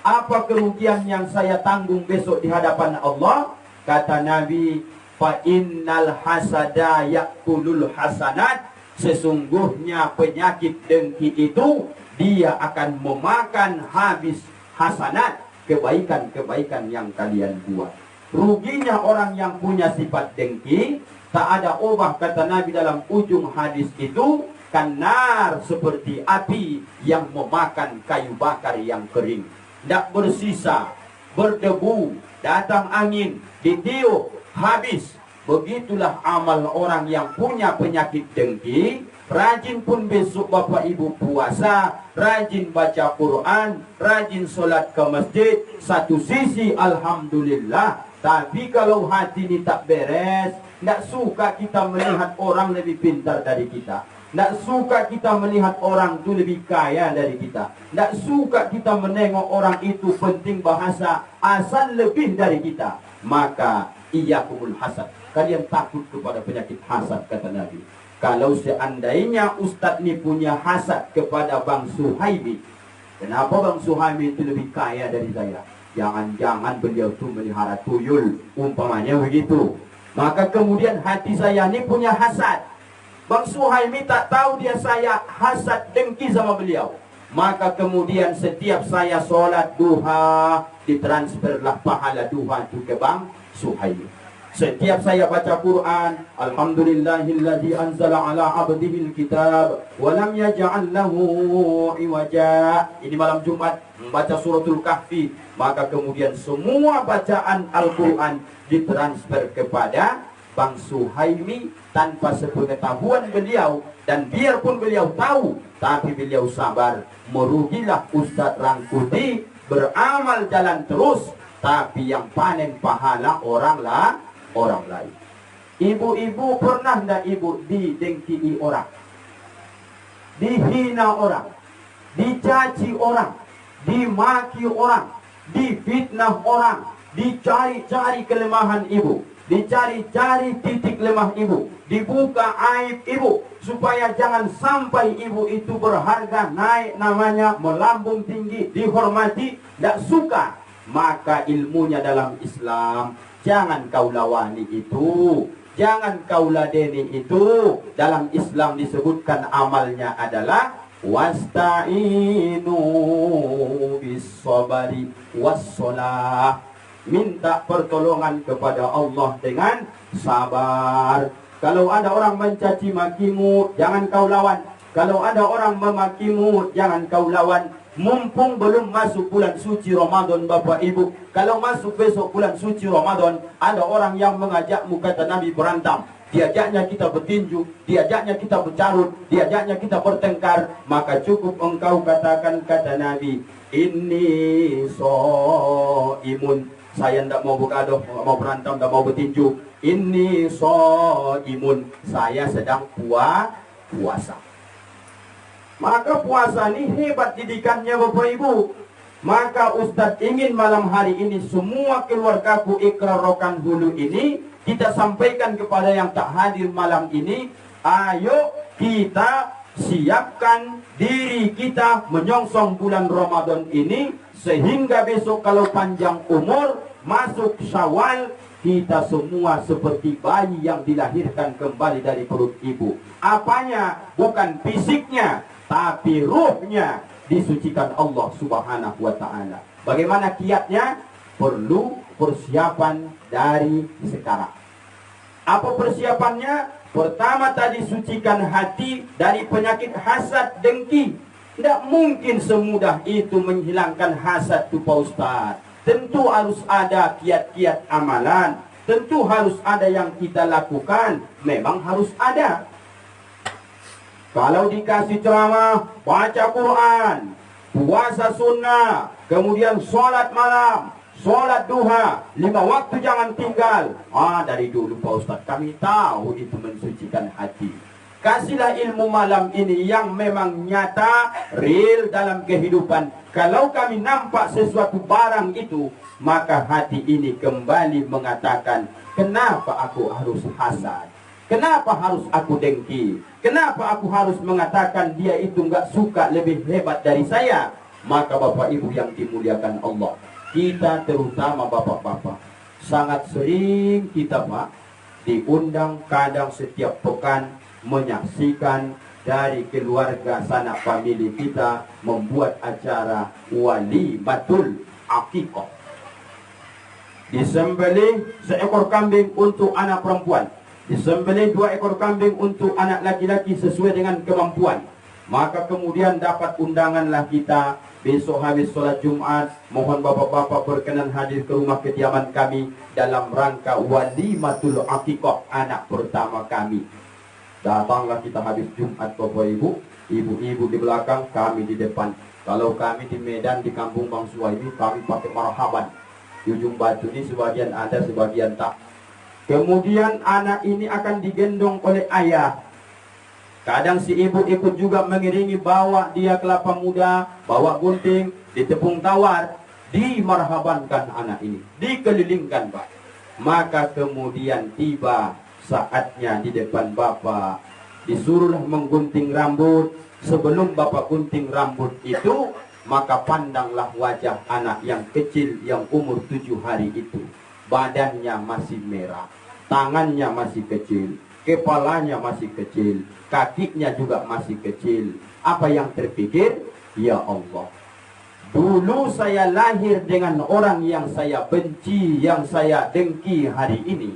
apa kerugian yang saya tanggung besok di hadapan Allah? Kata Nabi, fa innal hasada ya'kulul hasanat, sesungguhnya penyakit dengki itu dia akan memakan habis hasanat, kebaikan-kebaikan yang kalian buat. Ruginya orang yang punya sifat dengki, tak ada obah kata Nabi dalam ujung hadis itu, kanar seperti api yang memakan kayu bakar yang kering, tidak bersisa, berdebu, datang angin, ditiup, habis. Begitulah amal orang yang punya penyakit dengki. Rajin pun besok Bapak Ibu puasa, rajin baca Quran, rajin sholat ke masjid. Satu sisi Alhamdulillah. Tapi kalau hati ini tak beres, tidak suka kita melihat orang lebih pintar dari kita, tidak suka kita melihat orang itu lebih kaya dari kita, tidak suka kita menengok orang itu penting bahasa asal lebih dari kita, maka iyyakumul hasad, kalian takut kepada penyakit hasad kata Nabi. Kalau seandainya Ustadz ini punya hasad kepada Bang Suhaimi, kenapa Bang Suhaimi itu lebih kaya dari saya? Jangan-jangan beliau itu melihara tuyul, umpamanya begitu. Maka kemudian hati saya ini punya hasad. Bang Suhaimi tak tahu dia saya hasad dengki sama beliau. Maka kemudian setiap saya sholat duha, ditransferlah pahala duha itu ke Bang Suhaimi. Setiap saya baca Quran, alhamdulillahilladzi anzala ala abdihil kitab wa lam yaj'al lahu iwaja. Ini malam Jumat membaca suratul Kahfi, maka kemudian semua bacaan Al-Quran ditransfer kepada Bang Suhaimi tanpa sepengetahuan beliau, dan biarpun beliau tahu, tapi beliau sabar. Merugilah Ustadz Rangkuti, beramal jalan terus, tapi yang panen pahala orang lain. Ibu-ibu pernah ndak ibu didengki orang, dihina orang, dicaci orang, dimaki orang, difitnah orang, dicari-cari kelemahan ibu, dicari-cari titik lemah ibu, dibuka aib ibu, supaya jangan sampai ibu itu berharga, naik namanya, melambung tinggi, dihormati, tidak suka. Maka ilmunya dalam Islam, jangan kau lawani itu, jangan kau ladeni itu. Dalam Islam disebutkan amalnya adalah wasta'inu bis-sabari was-shalah. Minta pertolongan kepada Allah dengan sabar. Kalau ada orang mencaci makimu, jangan kau lawan. Kalau ada orang memakimu, jangan kau lawan. Mumpung belum masuk bulan suci Ramadan, Bapak Ibu. Kalau masuk besok bulan suci Ramadan, ada orang yang mengajakmu, kata Nabi, berantem. Diajaknya kita bertinju, diajaknya kita bercarut, diajaknya kita bertengkar. Maka cukup engkau katakan, kata Nabi, ini imun. Saya tidak mau bergaduh, tidak mau berantem, tidak mau bertinju. Ini imun. Saya sedang puasa. Maka puasa ini hebat didikannya Bapak Ibu. Maka Ustadz ingin malam hari ini semua keluargaku ikrarokan dulu ini kita sampaikan kepada yang tak hadir malam ini. Ayo kita siapkan diri kita menyongsong bulan Ramadan ini, sehingga besok kalau panjang umur masuk Syawal, kita semua seperti bayi yang dilahirkan kembali dari perut ibu. Apanya? Bukan fisiknya, tapi ruhnya disucikan Allah Subhanahu wa ta'ala. Bagaimana kiatnya? Perlu persiapan dari sekarang. Apa persiapannya? Pertama tadi, sucikan hati dari penyakit hasad, dengki. Tidak mungkin semudah itu menghilangkan hasad itu Pak Ustaz. Tentu harus ada kiat-kiat amalan. Tentu harus ada yang kita lakukan. Memang harus ada. Kalau dikasih ceramah, baca Quran, puasa sunnah, kemudian sholat malam, sholat duha, 5 waktu jangan tinggal. Dari dulu Pak Ustaz kami tahu itu mensucikan hati. Kasihlah ilmu malam ini yang memang nyata, real dalam kehidupan. Kalau kami nampak sesuatu barang itu, maka hati ini kembali mengatakan, kenapa aku harus hasad? Kenapa harus aku dengki? Kenapa aku harus mengatakan dia itu nggak suka, lebih hebat dari saya? Maka Bapak Ibu yang dimuliakan Allah, kita terutama bapak-bapak, sangat sering kita Pak diundang kadang setiap pekan menyaksikan dari keluarga sanak famili kita membuat acara walimatul akikah. Disembelih seekor kambing untuk anak perempuan, disembelih 2 ekor kambing untuk anak laki-laki sesuai dengan kemampuan. Maka kemudian dapat undanganlah kita besok habis sholat Jumat. Mohon bapak-bapak berkenan hadir ke rumah kediaman kami dalam rangka walimatul akikah anak pertama kami. Datanglah kita habis Jumat Bapak Ibu, ibu-ibu di belakang, kami di depan. Kalau kami di Medan, di kampung Bang Suhaimi, kami pakai marhaban. Di ujung batu ini sebagian ada, sebagian tak. Kemudian anak ini akan digendong oleh ayah. Kadang si ibu ikut juga mengiringi, bawa dia kelapa muda, bawa gunting, ditepung tawar, dimarhabankan anak ini, dikelilingkan Pak. Maka kemudian tiba saatnya di depan bapak, disuruhlah menggunting rambut. Sebelum bapak gunting rambut itu, maka pandanglah wajah anak yang kecil yang umur 7 hari itu. Badannya masih merah, tangannya masih kecil, kepalanya masih kecil, kakinya juga masih kecil. Apa yang terpikir? Ya Allah, dulu saya lahir dengan orang yang saya benci, yang saya dengki hari ini.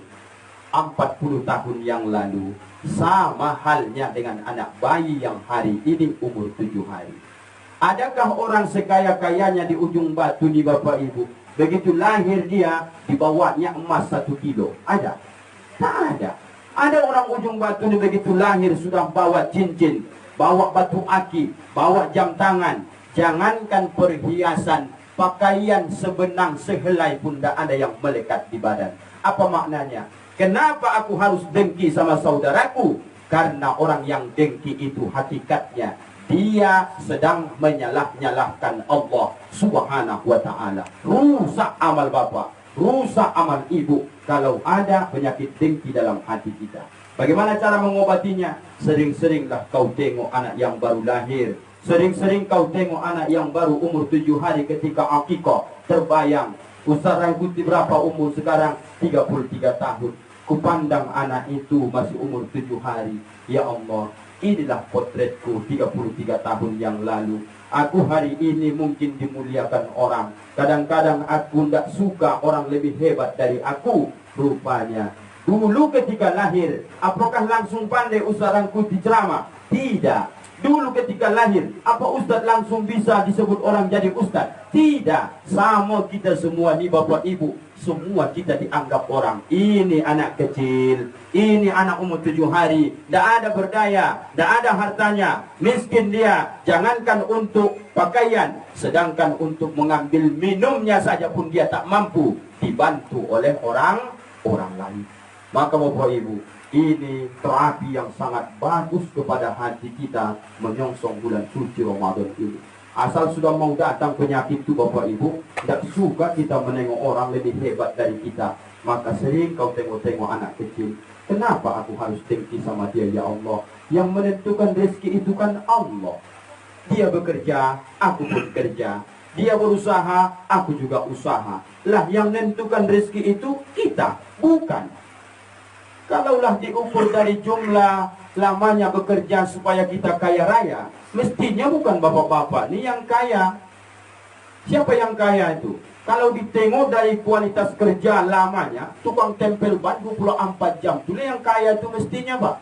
40 tahun yang lalu, sama halnya dengan anak bayi yang hari ini umur 7 hari. Adakah orang sekaya-kayanya di ujung batu nih Bapak Ibu, begitu lahir dia dibawanya emas 1 kilo? Ada? Tak ada. Ada orang ujung batu nih begitu lahir sudah bawa cincin, bawa batu aki, bawa jam tangan. Jangankan perhiasan, pakaian sebenang sehelai pun tidak ada yang melekat di badan. Apa maknanya? Kenapa aku harus dengki sama saudaraku? Karena orang yang dengki itu hakikatnya dia sedang menyalah-nyalahkan Allah Subhanahu wa ta'ala. Rusak amal bapak, rusak amal ibu kalau ada penyakit dengki dalam hati kita. Bagaimana cara mengobatinya? Sering-seringlah kau tengok anak yang baru lahir, sering-sering kau tengok anak yang baru umur 7 hari ketika akikah, terbayang Ustaz Rangkuti berapa umur sekarang? 33 tahun. Kupandang anak itu masih umur 7 hari. Ya Allah, inilah potretku 33 tahun yang lalu. Aku hari ini mungkin dimuliakan orang. Kadang-kadang aku tidak suka orang lebih hebat dari aku. Rupanya dulu ketika lahir, apakah langsung pandai Ustaz Rangkuti ceramah? Tidak. Dulu ketika lahir, apa Ustaz langsung bisa disebut orang jadi Ustaz? Tidak. Sama kita semua nih Bapak Ibu, semua kita dianggap orang. Ini anak kecil, ini anak umur 7 hari, tidak ada berdaya, tidak ada hartanya, miskin dia. Jangankan untuk pakaian, sedangkan untuk mengambil minumnya saja pun dia tak mampu, dibantu oleh orang lain. Maka Bapak Ibu, ini terapi yang sangat bagus kepada hati kita menyongsong bulan suci Ramadan ini. Asal sudah mau datang penyakit itu Bapak Ibu, tidak suka kita menengok orang lebih hebat dari kita. Maka sering kau tengok-tengok anak kecil. Kenapa aku harus dengki sama dia ya Allah? Yang menentukan rezeki itu kan Allah. Dia bekerja, aku pun kerja. Dia berusaha, aku juga usaha. Lah yang menentukan rezeki itu kita, bukan. Kalaulah diukur dari jumlah lamanya bekerja supaya kita kaya raya, mestinya bukan bapak-bapak ini yang kaya. Siapa yang kaya itu? Kalau ditengok dari kualitas kerja lamanya, tukang tempel ban 24 jam, itu yang kaya itu mestinya Pak.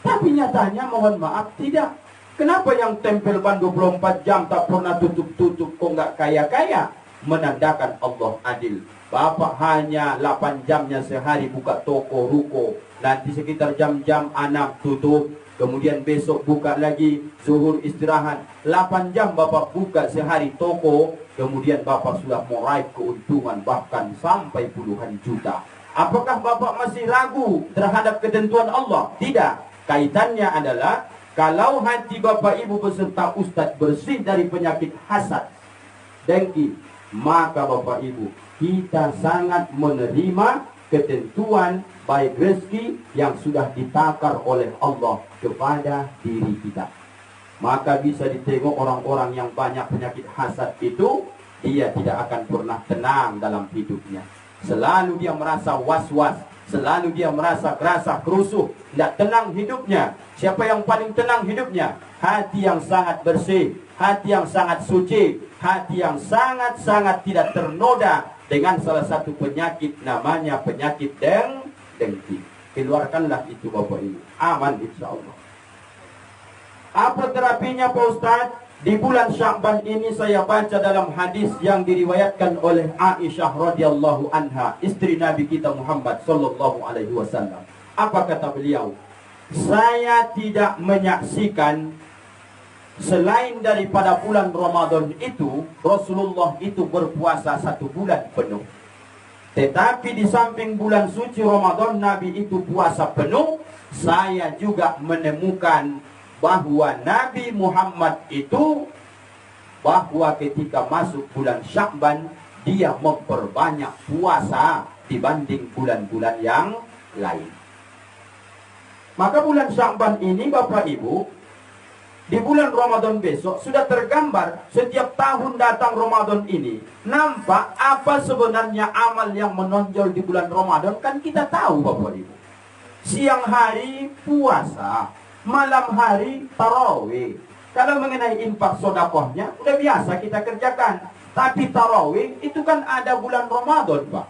Tapi nyatanya mohon maaf tidak. Kenapa yang tempel ban 24 jam tak pernah tutup-tutup kok nggak kaya-kaya? Menandakan Allah adil. Bapak hanya 8 jamnya sehari buka toko, ruko. Nanti sekitar jam-jam anak tutup. Kemudian besok buka lagi, zuhur istirahat. 8 jam Bapak buka sehari toko. Kemudian Bapak sudah meraih keuntungan bahkan sampai puluhan juta. Apakah Bapak masih ragu terhadap ketentuan Allah? Tidak. Kaitannya adalah kalau hati Bapak Ibu beserta Ustadz bersih dari penyakit hasad, dengki, maka Bapak Ibu, kita sangat menerima ketentuan baik rezeki yang sudah ditakar oleh Allah kepada diri kita. Maka bisa ditengok orang-orang yang banyak penyakit hasad itu, dia tidak akan pernah tenang dalam hidupnya. Selalu dia merasa was-was, selalu dia merasa gerasah kerusuh, tidak tenang hidupnya. Siapa yang paling tenang hidupnya? Hati yang sangat bersih, hati yang sangat suci, hati yang sangat-sangat tidak ternoda dengan salah satu penyakit namanya penyakit dengki. Keluarkanlah itu Bapak Ibu. Aman insya Allah. Apa terapinya Pak Ustaz? Di bulan Sya'ban ini saya baca dalam hadis yang diriwayatkan oleh Aisyah radhiyallahu anha, istri Nabi kita Muhammad sallallahu alaihi wasallam. Apa kata beliau? Saya tidak menyaksikan selain daripada bulan Ramadan itu, Rasulullah itu berpuasa 1 bulan penuh. Tetapi di samping bulan suci Ramadan Nabi itu puasa penuh, saya juga menemukan bahwa Nabi Muhammad itu bahwa ketika masuk bulan Sya'ban dia memperbanyak puasa dibanding bulan-bulan yang lain. Maka bulan Sya'ban ini Bapak Ibu, di bulan Ramadan besok sudah tergambar. Setiap tahun datang Ramadan ini, nampak apa sebenarnya amal yang menonjol di bulan Ramadan. Kan kita tahu Bapak Ibu, siang hari puasa, malam hari tarawih. Kalau mengenai infak sodakohnya, udah biasa kita kerjakan. Tapi tarawih itu kan ada bulan Ramadan, Pak.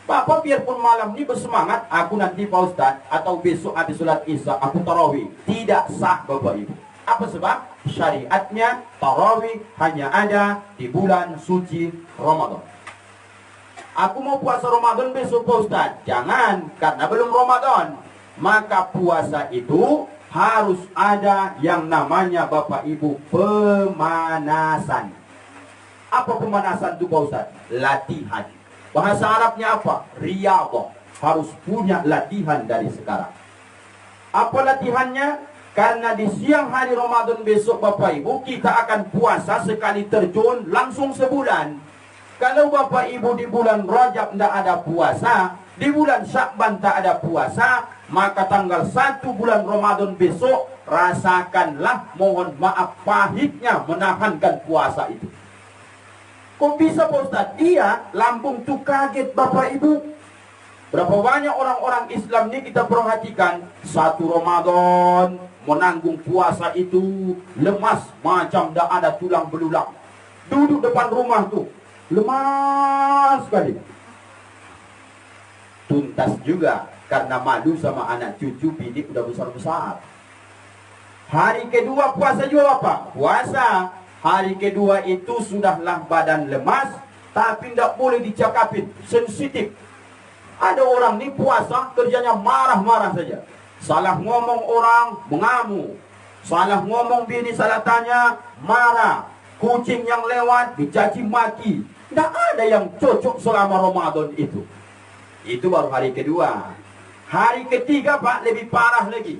Bapak biarpun malam ini bersemangat, aku nanti Pak Ustadz, atau besok habis sholat isya, aku tarawih. Tidak sah, Bapak Ibu. Apa sebab? Syariatnya tarawih hanya ada di bulan suci Ramadan. Aku mau puasa Ramadan besok, Pak Ustadz. Jangan, karena belum Ramadan. Maka puasa itu harus ada yang namanya Bapak Ibu pemanasan. Apa pemanasan itu Pak Ustaz? Latihan. Bahasa Arabnya apa? Riyadhah. Harus punya latihan dari sekarang. Apa latihannya? Karena di siang hari Ramadan besok Bapak Ibu, kita akan puasa sekali terjun langsung sebulan. Kalau Bapak Ibu di bulan Rajab tidak ada puasa, di bulan Sya'ban tak ada puasa, maka tanggal 1 bulan Ramadan besok, rasakanlah, mohon maaf, pahitnya menahankan puasa itu. Kok bisa Pak Ustaz? Iya, lambung tuh kaget Bapak Ibu. Berapa banyak orang-orang Islam ini kita perhatikan, 1 Ramadan menanggung puasa itu lemas macam dah ada tulang belulang. Duduk depan rumah tuh lemas sekali. Tuntas juga karena malu sama anak cucu, bini udah besar-besar. Hari kedua puasa juga apa? Puasa. Hari kedua itu sudahlah badan lemas, tapi tidak boleh dicakapin, sensitif. Ada orang nih puasa kerjanya marah-marah saja. Salah ngomong orang mengamuk, salah ngomong bini salah tanya marah, kucing yang lewat dicaci maki. Tidak ada yang cocok selama Ramadan itu. Itu baru hari kedua. Hari ketiga Pak lebih parah lagi.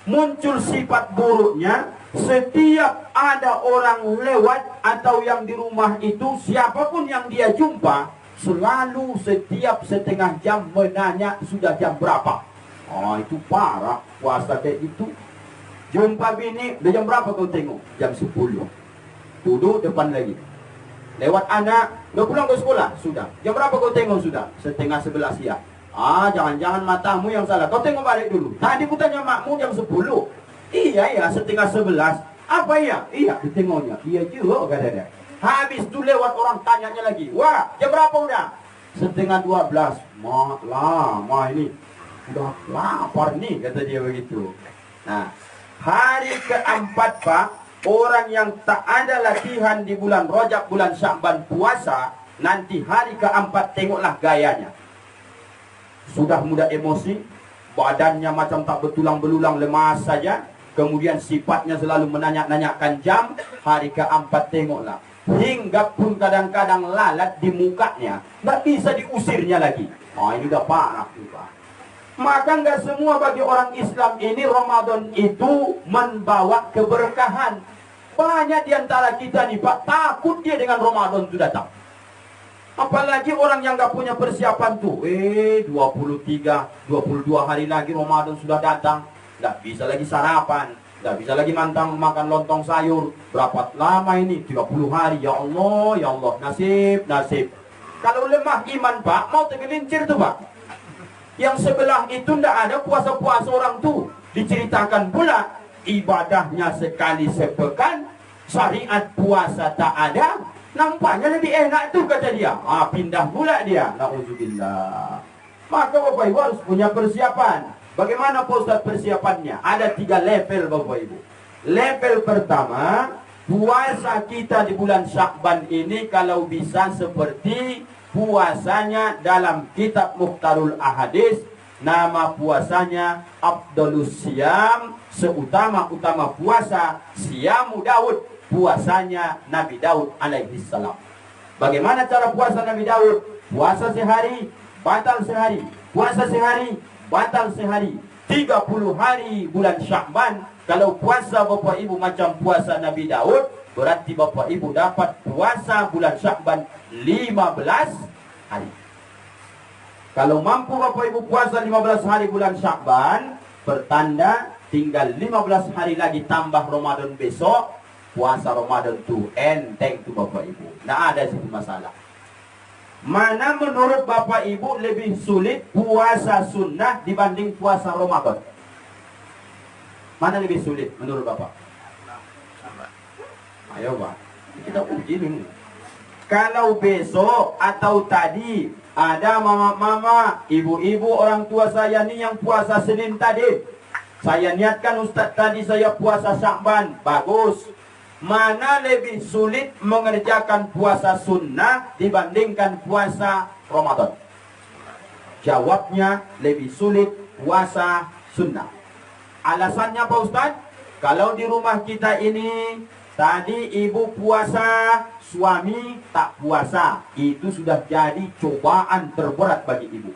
Muncul sifat buruknya. Setiap ada orang lewat atau yang di rumah itu, siapapun yang dia jumpa, selalu setiap setengah jam menanya sudah jam berapa. Oh, itu parah puasa kayak gitu. Jumpa bini, udah jam berapa kau tengok? Jam 10. Duduk depan lagi. Lewat anak, udah pulang ke sekolah? Sudah. Jam berapa kau tengok? Sudah. Setengah 11 siang. Ah, jangan-jangan matamu yang salah. Kau tengok balik dulu. Tadi ku tanya makmu jam 10. Iya, setengah 11. Apa ya? Iya, ditengoknya. Iya juga katanya. Habis itu lewat orang tanyanya lagi. Wah, jam berapa udah? Setengah 12. Lama ini. Udah lapar nih, kata dia begitu. Nah, hari keempat Pak, orang yang tak ada latihan di bulan Rajab, bulan Sya'ban puasa, nanti hari keempat tengoklah gayanya. Sudah mudah emosi, badannya macam tak bertulang belulang, lemas saja. Kemudian sifatnya selalu menanyakan jam. Hari keempat tengoklah, hingga pun kadang-kadang lalat di mukanya, nggak bisa diusirnya lagi. Oh, ini udah parah juga. Maka nggak semua bagi orang Islam ini Ramadan itu membawa keberkahan. Banyak diantara kita nih Pak, takut dia dengan Ramadan itu datang. Apalagi orang yang nggak punya persiapan tuh. 23, 22 hari lagi Ramadan sudah datang. Nggak bisa lagi sarapan, nggak bisa lagi makan lontong sayur. Berapa lama ini? 30 hari. Ya Allah, nasib. Kalau lemah iman Pak, mau tergelincir tuh Pak. Yang sebelah itu ndak ada puasa-puasa orang tuh. Diceritakan pula ibadahnya sekali sepekan, syariat puasa tak ada. Nampaknya lebih enak tuh kata dia. Pindah pula dia. Nauzubillah. Maka Bapak Ibu harus punya persiapan. Bagaimana Pak Ustaz persiapannya? Ada 3 level Bapak Ibu. Level pertama, puasa kita di bulan Sya'ban ini kalau bisa seperti puasanya dalam kitab Mukhtarul Ahadis, nama puasanya Afdalus Siyam, seutama-utama puasa Siyamu Daud, puasanya Nabi Daud alaihi salam. Bagaimana cara puasa Nabi Daud? Puasa sehari, batal sehari. Puasa sehari, batal sehari. 30 hari bulan Sya'ban. Kalau puasa Bapak Ibu macam puasa Nabi Daud, berarti Bapak Ibu dapat puasa bulan Sya'ban 15 hari. Kalau mampu Bapak Ibu puasa 15 hari bulan Sya'ban, bertanda tinggal 15 hari lagi tambah Ramadan besok, puasa Ramadan itu enteng tuh Bapak Ibu. Tidak ada situ masalah. Mana menurut Bapak Ibu lebih sulit puasa sunnah dibanding puasa Ramadan? Mana lebih sulit menurut Bapak? Ayo Pak, kita uji dulu. Kalau besok atau tadi ada mama-mama, ibu-ibu, orang tua saya nih yang puasa Senin tadi, saya niatkan Ustaz tadi saya puasa Sya'ban, bagus. Mana lebih sulit mengerjakan puasa sunnah dibandingkan puasa Ramadan? Jawabnya lebih sulit puasa sunnah. Alasannya Pak Ustaz, kalau di rumah kita ini tadi ibu puasa, suami tak puasa, itu sudah jadi cobaan terberat bagi ibu.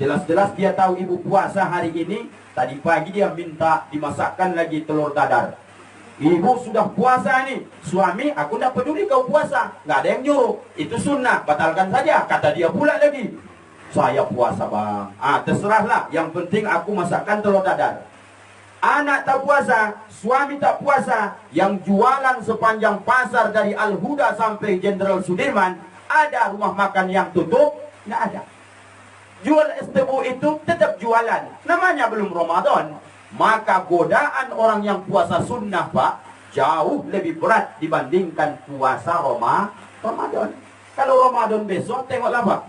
Jelas-jelas dia tahu ibu puasa hari ini, tadi pagi dia minta dimasakkan lagi telur dadar. Ibu sudah puasa nih, suami aku tidak peduli kau puasa, nggak ada yang nyuruh, itu sunnah, batalkan saja. Kata dia pula lagi, saya puasa bang, terserahlah, yang penting aku masakkan telur dadar. Anak tak puasa, suami tak puasa, yang jualan sepanjang pasar dari Al-Huda sampai Jenderal Sudirman, ada rumah makan yang tutup? Nggak ada. Jual es tebu itu tetap jualan, namanya belum Ramadan. Maka godaan orang yang puasa sunnah Pak, jauh lebih berat dibandingkan puasa Ramadan. Kalau Ramadan besok, tengoklah Pak,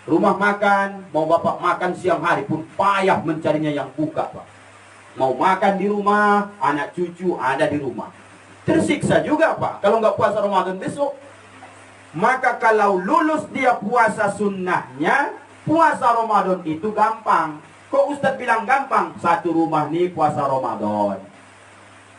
rumah makan, mau bapak makan siang hari pun payah mencarinya yang buka Pak. Mau makan di rumah, anak cucu ada di rumah, tersiksa juga Pak kalau nggak puasa Ramadan besok. Maka kalau lulus dia puasa sunnahnya, puasa Ramadan itu gampang. Kok Ustadz bilang gampang? Satu rumah nih puasa Ramadan,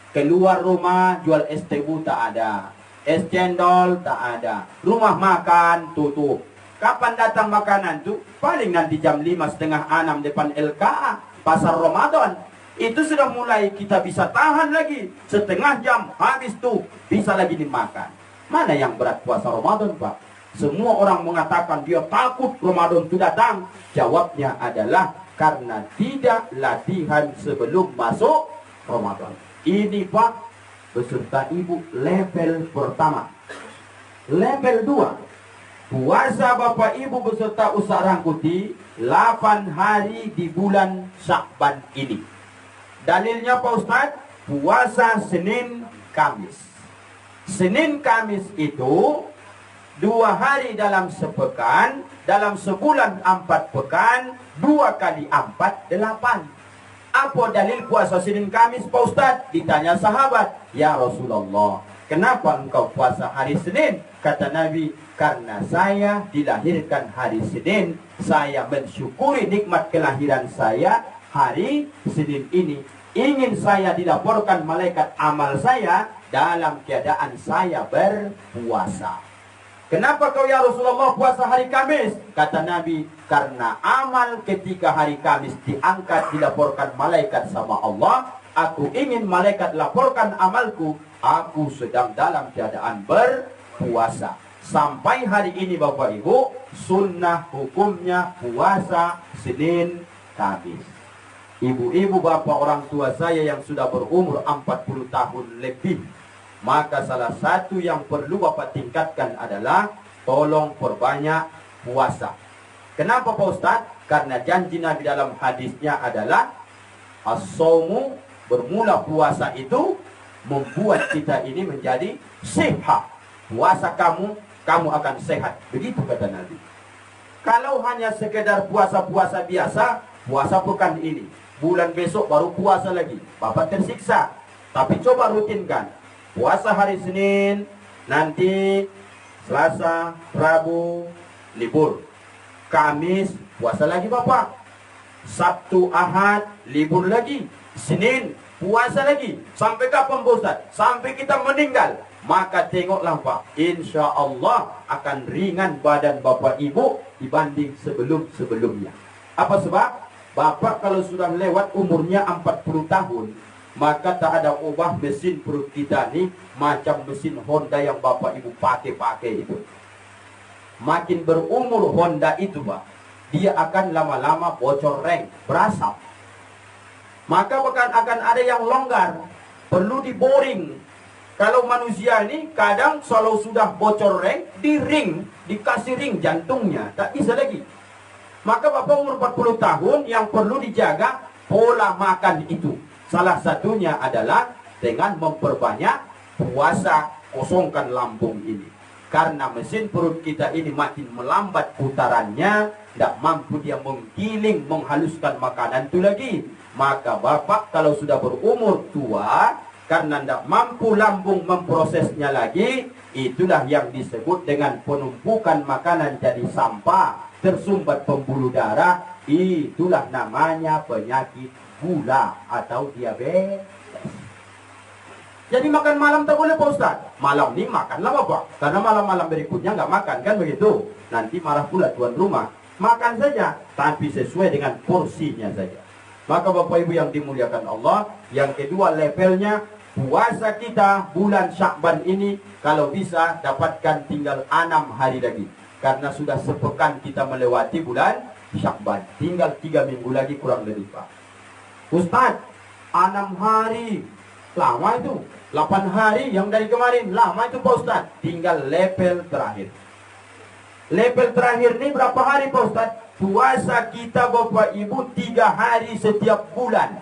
keluar rumah jual es tebu tak ada, es cendol tak ada, rumah makan tutup. Kapan datang makanan tuh? Paling nanti jam 5:30, 6 depan LKA pasar Ramadan. Itu sudah mulai kita bisa tahan lagi, setengah jam habis tuh bisa lagi dimakan. Mana yang berat puasa Ramadan Pak? Semua orang mengatakan dia takut Ramadan itu datang. Jawabnya adalah karena tidak latihan sebelum masuk Ramadan. Ini Pak, beserta ibu level pertama. Level 2, puasa bapak ibu beserta Ustaz Rangkuti 8 hari di bulan Sya'ban ini. Dalilnya Pak Ustaz, puasa Senin Kamis. Senin Kamis itu 2 hari dalam sepekan, dalam sebulan 4 pekan, 2 kali 4, 8. Apa dalil puasa Senin Kamis Pak Ustaz? Ditanya sahabat, ya Rasulullah, kenapa engkau puasa hari Senin? Kata Nabi, karena saya dilahirkan hari Senin, saya mensyukuri nikmat kelahiran saya hari Senin ini. Ingin saya dilaporkan malaikat amal saya dalam keadaan saya berpuasa. Kenapa kau ya Rasulullah puasa hari Kamis? Kata Nabi, karena amal ketika hari Kamis diangkat dilaporkan malaikat sama Allah. Aku ingin malaikat laporkan amalku, aku sedang dalam keadaan berpuasa. Sampai hari ini Bapak Ibu, sunnah hukumnya puasa Senin Kamis. Ibu-ibu bapak orang tua saya yang sudah berumur 40 tahun lebih, maka salah satu yang perlu Bapak tingkatkan adalah tolong perbanyak puasa. Kenapa Pak Ustaz? Karena janji Nabi dalam hadisnya adalah as-saumu, bermula puasa itu membuat kita ini menjadi sehat. Puasa kamu akan sehat. Begitu kata Nabi. Kalau hanya sekedar puasa-puasa biasa, puasa pekan ini, bulan besok baru puasa lagi, Bapak tersiksa. Tapi coba rutinkan. Puasa hari Senin, nanti Selasa, Rabu, libur. Kamis, puasa lagi Bapak. Sabtu, Ahad, libur lagi. Senin, puasa lagi. Sampai kapan Pak Ustaz? Sampai kita meninggal. Maka tengoklah Pak, insya Allah akan ringan badan Bapak Ibu dibanding sebelum-sebelumnya. Apa sebab? Bapak kalau sudah lewat umurnya 40 tahun, maka tak ada ubah mesin perut kita nih macam mesin Honda yang Bapak Ibu pakai itu. Makin berumur Honda itu Pak, dia akan lama-lama bocor reng, berasap. Maka bahkan akan ada yang longgar, perlu diboring. Kalau manusia ini kadang kalau sudah bocor reng, dikasih ring jantungnya, tak bisa lagi. Maka Bapak umur 40 tahun yang perlu dijaga pola makan itu. Salah satunya adalah dengan memperbanyak puasa, kosongkan lambung ini. Karena mesin perut kita ini makin melambat putarannya, tidak mampu dia menggiling, menghaluskan makanan itu lagi. Maka bapak kalau sudah berumur tua, karena tidak mampu lambung memprosesnya lagi, itulah yang disebut dengan penumpukan makanan jadi sampah, tersumbat pembuluh darah. Itulah namanya penyakit gula atau diabetes. Jadi makan malam tak boleh Pak Ustaz. Malam ni makanlah Bapak, karena malam-malam berikutnya nggak makan, kan begitu. Nanti marah pula tuan rumah. Makan saja, tapi sesuai dengan porsinya saja. Maka Bapak Ibu yang dimuliakan Allah, yang kedua levelnya, puasa kita bulan Syakban ini kalau bisa dapatkan tinggal 6 hari lagi. Karena sudah sepekan kita melewati bulan Syakban, tinggal 3 minggu lagi kurang lebih Pak. Ustaz, 6 hari lama itu, 8 hari yang dari kemarin lama itu Pak Ustaz. Tinggal level terakhir. Level terakhir ini berapa hari Pak Ustaz? Puasa kita Bapak Ibu 3 hari setiap bulan.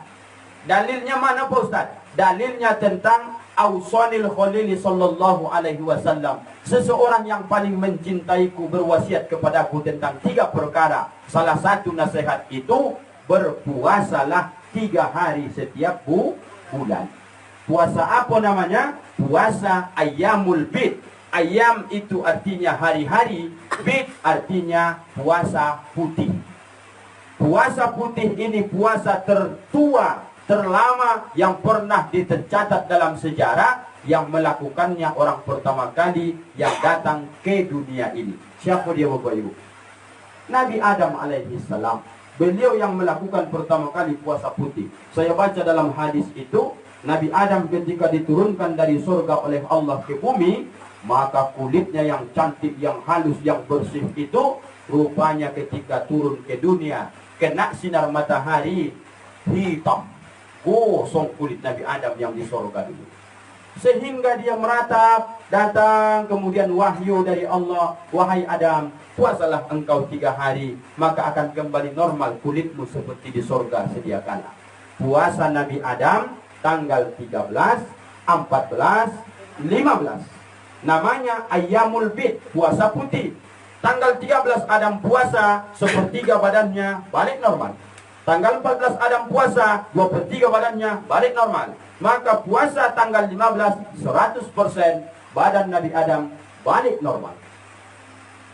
Dalilnya mana Pak Ustaz? Dalilnya tentang Ausanil Khalili sallallahu alaihi wasallam. Seseorang yang paling mencintaiku berwasiat kepadaku tentang 3 perkara. Salah satu nasihat itu, berpuasalah 3 hari setiap bulan. Puasa apa namanya? Puasa Ayyamul Bid. Ayam itu artinya hari-hari, bid artinya puasa putih. Puasa putih ini puasa tertua, terlama yang pernah dicatat dalam sejarah, yang melakukannya orang pertama kali yang datang ke dunia ini. Siapa dia Bapak Ibu? Nabi Adam alaihi salam. Beliau yang melakukan pertama kali puasa putih. Saya baca dalam hadis itu, Nabi Adam ketika diturunkan dari surga oleh Allah ke bumi, maka kulitnya yang cantik, yang halus, yang bersih itu, rupanya ketika turun ke dunia, kena sinar matahari, hitam. Gosong kulit Nabi Adam yang di surga dulu. Sehingga dia meratap, datang kemudian wahyu dari Allah, wahai Adam, puasalah engkau 3 hari, maka akan kembali normal kulitmu seperti di surga sedia kala. Puasa Nabi Adam tanggal 13, 14, 15. Namanya Ayyamul Bid, puasa putih. Tanggal 13 Adam puasa, 1/3 badannya balik normal. Tanggal 14 Adam puasa, 2/3 badannya balik normal. Maka puasa tanggal 15, 100% badan Nabi Adam balik normal.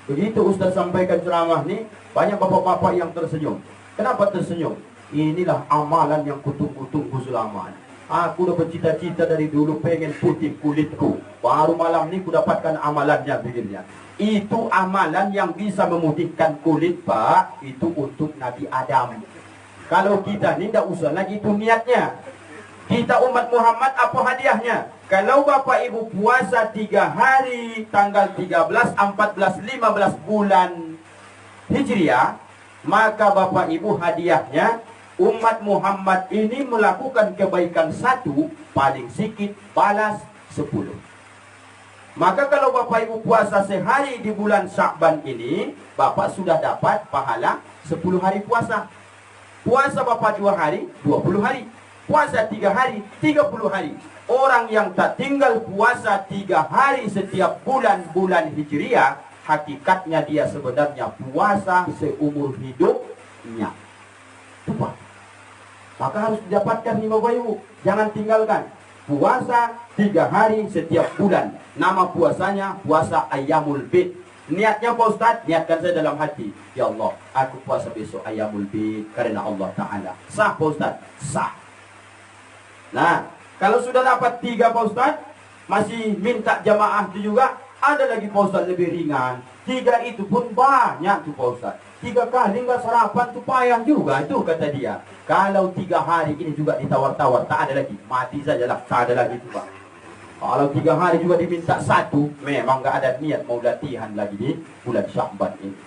Begitu Ustaz sampaikan ceramah ini, banyak bapak-bapak yang tersenyum. Kenapa tersenyum? Inilah amalan yang kutunggu-tunggu selama ini. Aku udah bercita-cita dari dulu pengen putih kulitku. Baru malam ini ku dapatkan amalannya begini. Itu amalan yang bisa memutihkan kulit Pak. Itu untuk Nabi Adam. Kalau kita ini tidak usah lagi itu niatnya. Kita umat Muhammad apa hadiahnya? Kalau Bapak Ibu puasa 3 hari tanggal 13, 14, 15 bulan Hijriah, maka Bapak Ibu hadiahnya umat Muhammad ini melakukan kebaikan 1, paling sedikit balas 10. Maka kalau Bapak Ibu puasa sehari di bulan Syakban ini, Bapak sudah dapat pahala 10 hari puasa. Puasa Bapak 2 hari, 20 hari. Puasa 3 hari, 30 hari. Orang yang tak tinggal puasa 3 hari setiap bulan-bulan Hijriah, hakikatnya dia sebenarnya puasa seumur hidupnya. Itu Pak. Maka harus didapatkan nih Bapak Ibu. Jangan tinggalkan. Puasa 3 hari setiap bulan. Nama puasanya puasa Ayyamul Bid. Niatnya Pak Ustaz, niatkan saya dalam hati. Ya Allah, aku puasa besok Ayyamul Bid karena Allah Ta'ala. Sah Pak Ustaz? Sah. Nah, kalau sudah dapat 3 Pak Ustaz, masih minta jamaah itu juga, ada lagi Pak Ustaz lebih ringan. 3 itu pun banyak tuh Pak Ustaz. 3 kali nggak sarapan tuh payah juga itu kata dia. Kalau 3 hari ini juga ditawar-tawar, tak ada lagi, mati sajalah, tak ada lagi tuh Pak. Kalau 3 hari juga diminta 1, memang nggak ada niat mau latihan lagi di bulan Syakban ini.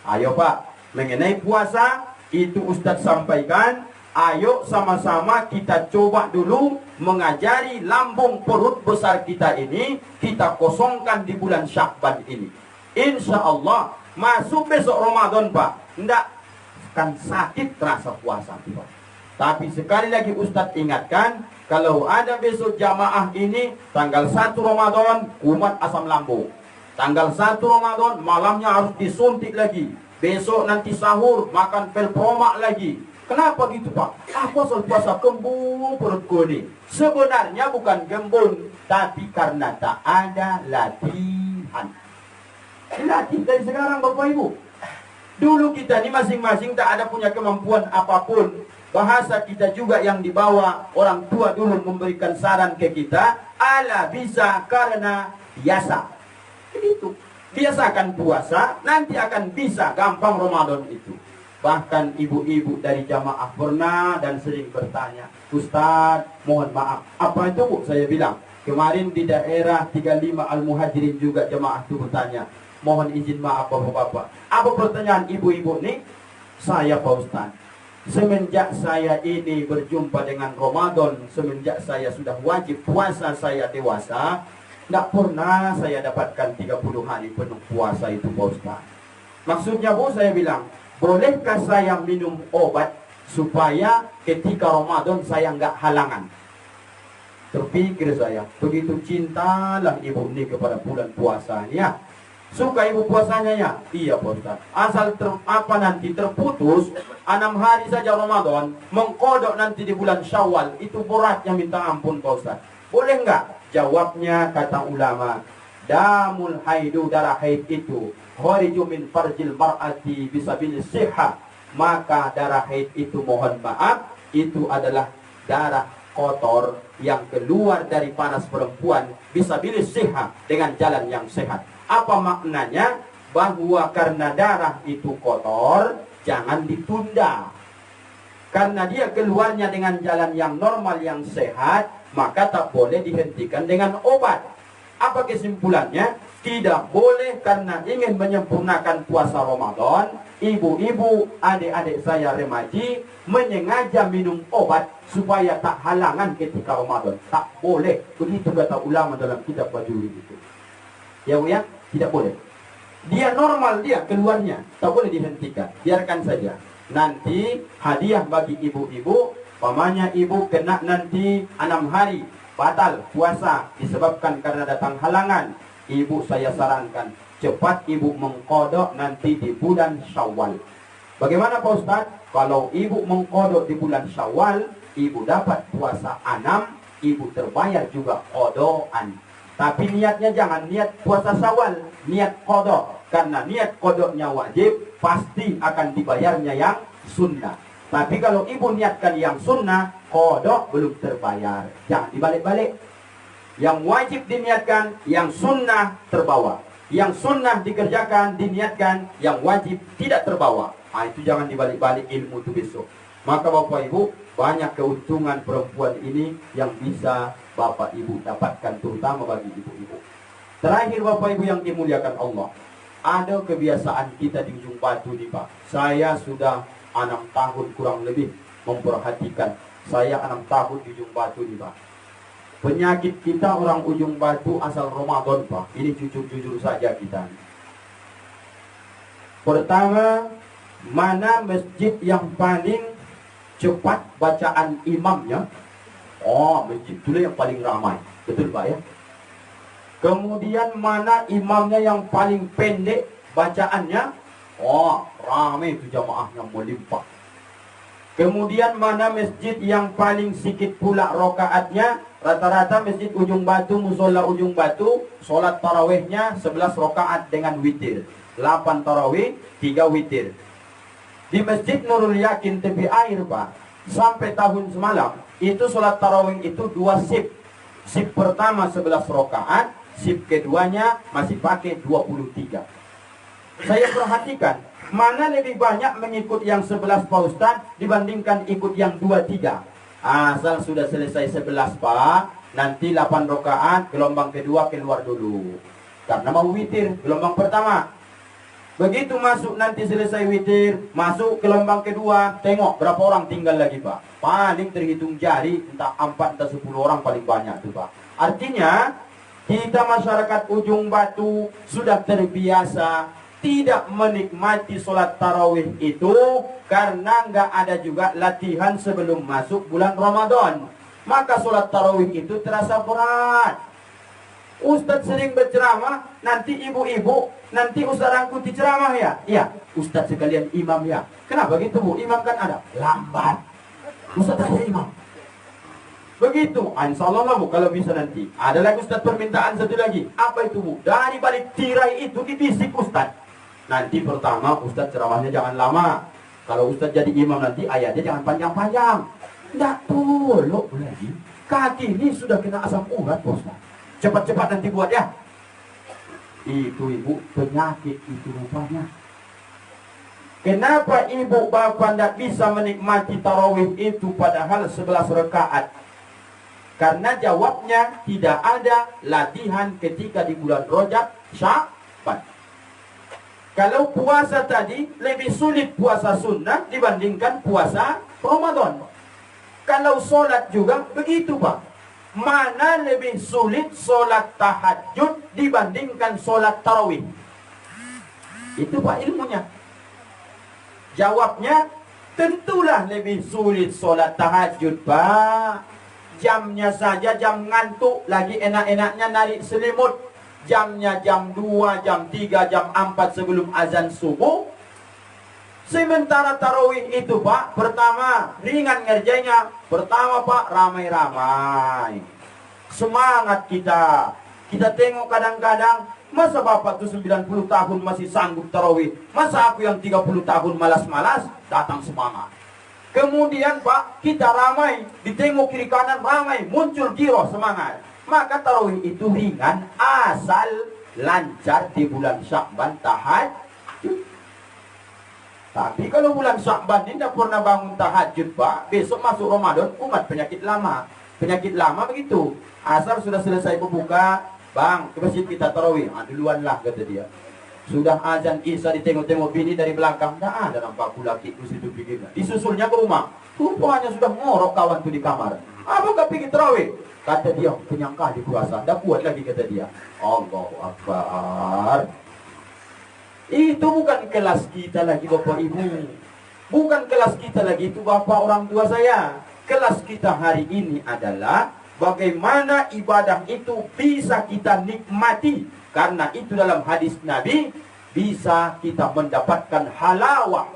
Ayo Pak, mengenai puasa itu Ustaz sampaikan. Ayo sama-sama kita coba dulu mengajari lambung perut besar kita ini, kita kosongkan di bulan Syakban ini. Insya Allah masuk besok Ramadan Pak, tidak akan sakit terasa puasa Pak. Tapi sekali lagi Ustadz ingatkan, kalau ada besok jamaah ini tanggal 1 Ramadan kumat asam lambung. Tanggal 1 Ramadan malamnya harus disuntik lagi. Besok nanti sahur makan pelpromak lagi. Kenapa gitu Pak? Aku asal puasa kembung perutku ini. Sebenarnya bukan gembung, tapi karena tak ada latihan. Latih dari sekarang Bapak Ibu. Dulu kita ini masing-masing tak ada punya kemampuan apapun. Bahasa kita juga yang dibawa orang tua dulu memberikan saran ke kita, ala bisa karena biasa. Begitu. Biasakan puasa, nanti akan bisa gampang Ramadan itu. Bahkan ibu-ibu dari jamaah pernah dan sering bertanya, Ustadz, mohon maaf. Apa itu Bu? Saya bilang, kemarin di daerah 35 Al-Muhajirin juga jamaah itu bertanya, mohon izin maaf Bapak-Bapak. Apa pertanyaan ibu-ibu nih? Saya Pak Ustadz, semenjak saya ini berjumpa dengan Ramadan, semenjak saya sudah wajib puasa saya dewasa, tidak pernah saya dapatkan 30 hari penuh puasa itu Pak Ustaz. Maksudnya Bu, saya bilang, bolehkah saya minum obat supaya ketika Ramadan saya nggak halangan? Terpikir saya, begitu cintalah ibu ini kepada bulan puasanya. Suka ibu puasanya ya? Iya Pak Ustaz. Asal nanti terputus 6 hari saja Ramadan, mengkodok nanti di bulan Syawal, itu beratnya minta ampun Pak Ustaz. Boleh nggak? Jawabnya kata ulama, damul haidu, darah haid itu khariju min farjil mar'ati bisabil sihha, maka darah haid itu mohon maaf itu adalah darah kotor yang keluar dari panas perempuan bisabil sihha, dengan jalan yang sehat. Apa maknanya? Bahwa karena darah itu kotor, jangan ditunda. Karena dia keluarnya dengan jalan yang normal, yang sehat, maka tak boleh dihentikan dengan obat. Apa kesimpulannya? Tidak boleh karena ingin menyempurnakan puasa Ramadan, ibu-ibu, adik-adik saya remaji, menyengaja minum obat supaya tak halangan ketika Ramadan. Tak boleh. Begitu kata ulama dalam kitab Bajuri itu. Ya Bu ya? Tidak boleh. Dia normal, dia keluarnya, tak boleh dihentikan. Biarkan saja. Nanti hadiah bagi ibu-ibu, pamannya ibu kena nanti 6 hari batal puasa disebabkan karena datang halangan. Ibu saya sarankan cepat ibu mengkodok nanti di bulan Syawal. Bagaimana Pak Ustaz? Kalau ibu mengkodok di bulan Syawal, ibu dapat puasa 6, ibu terbayar juga kodokan. Tapi niatnya jangan niat puasa Syawal, niat kodok. Karena niat kodoknya wajib, pasti akan dibayarnya yang sunnah. Tapi kalau ibu niatkan yang sunnah, kodok belum terbayar. Jangan dibalik-balik. Yang wajib diniatkan, yang sunnah terbawa. Yang sunnah dikerjakan, diniatkan, yang wajib tidak terbawa. Nah, itu jangan dibalik-balik ilmu itu besok. Maka Bapak Ibu, banyak keuntungan perempuan ini yang bisa Bapak Ibu dapatkan, terutama bagi ibu-ibu. Terakhir Bapak Ibu yang dimuliakan Allah, ada kebiasaan kita di ujung batu nih Pak. Saya sudah 6 tahun kurang lebih memperhatikan. Saya 6 tahun di ujung batu nih Pak. Penyakit kita orang ujung batu asal Ramadan Pak. Ini jujur-jujur saja kita. Pertama, mana masjid yang paling cepat bacaan imamnya? Oh, masjid itu yang paling ramai. Betul Pak ya? Kemudian mana imamnya yang paling pendek bacaannya? Oh, ramai itu jamaahnya melimpah. Kemudian mana masjid yang paling sedikit pula rokaatnya? Rata-rata masjid ujung batu, musola ujung batu, sholat tarawihnya 11 rokaat dengan witir. 8 tarawih, 3 witir. Di Masjid Nurul Yakin tepi air Pak, sampai tahun semalam, itu sholat tarawih itu 2 sip. Sip pertama 11 rokaat, sip keduanya masih pakai 23. Saya perhatikan, mana lebih banyak mengikut yang 11 Pak Ustaz dibandingkan ikut yang 23. Asal sudah selesai 11 Pak, nanti 8 rokaat, gelombang kedua keluar dulu. Karena mau witir, gelombang pertama. Begitu masuk nanti selesai witir, masuk gelombang kedua, tengok berapa orang tinggal lagi Pak. Paling terhitung jari, entah 4 entah 10 orang paling banyak tuh Pak. Artinya, kita masyarakat ujung batu sudah terbiasa tidak menikmati sholat tarawih itu karena nggak ada juga latihan sebelum masuk bulan Ramadan. Maka sholat tarawih itu terasa berat. Ustadz sering berceramah, nanti ibu-ibu, nanti Ustadz Rangkuti ceramah ya? Iya, Ustadz sekalian imam ya. Kenapa gitu Bu? Imam kan ada lambat. Ustadz aja imam. Begitu, insya Allah lah Bu, kalau bisa nanti. Ada lagi Ustadz permintaan satu lagi. Apa itu Bu? Dari balik tirai itu dibisik Ustadz. Nanti pertama Ustadz ceramahnya jangan lama. Kalau Ustadz jadi imam nanti ayatnya jangan panjang-panjang. Nggak tolok lagi. Kaki ini sudah kena asam urat Ustadz. Cepat-cepat nanti buat ya. Itu ibu penyakit itu rupanya. Kenapa ibu bapak tidak bisa menikmati tarawih itu padahal 11 rakaat? Karena jawabnya tidak ada latihan ketika di bulan Rajab, Sya'ban. Kalau puasa tadi lebih sulit puasa sunnah dibandingkan puasa Ramadan. Kalau sholat juga begitu Pak. Mana lebih sulit sholat tahajud dibandingkan sholat tarawih? Itu Pak ilmunya. Jawabnya tentulah lebih sulit sholat tahajud Pak. Jamnya saja jam ngantuk, lagi enak-enaknya narik selimut. Jamnya jam 2, jam 3, jam 4 sebelum azan subuh. Sementara tarawih itu Pak, pertama ringan ngerjainnya. Pertama Pak, ramai-ramai. Semangat kita. Kita tengok kadang-kadang, masa Bapak tuh 90 tahun masih sanggup tarawih. Masa aku yang 30 tahun malas-malas, datang semangat. Kemudian Pak, kita ramai. Ditengok kiri kanan ramai, muncul giroh semangat. Maka tarawih itu ringan, asal lancar di bulan Sya'ban tahajud. Tapi kalau bulan Sya'ban ini tidak pernah bangun tahajud Pak, besok masuk Ramadan umat penyakit lama. Penyakit lama begitu. Asal sudah selesai berbuka, Bang, ke masjid kita tarawih. Duluan lah kata dia. Sudah azan Isya ditengok-tengok bini dari belakang, tidak ada nampak aku laki ku situ pikirnya. Disusulnya ke rumah. Rupanya sudah ngorok kawan tu di kamar. Apa gak pergi tarawih? Kata dia, penyangka di puasa. Dah kuat lagi kata dia. Allahu Akbar. Itu bukan kelas kita lagi Bapak Ibu. Bukan kelas kita lagi, itu Bapak orang tua saya. Kelas kita hari ini adalah bagaimana ibadah itu bisa kita nikmati. Karena itu dalam hadis Nabi, bisa kita mendapatkan halawah,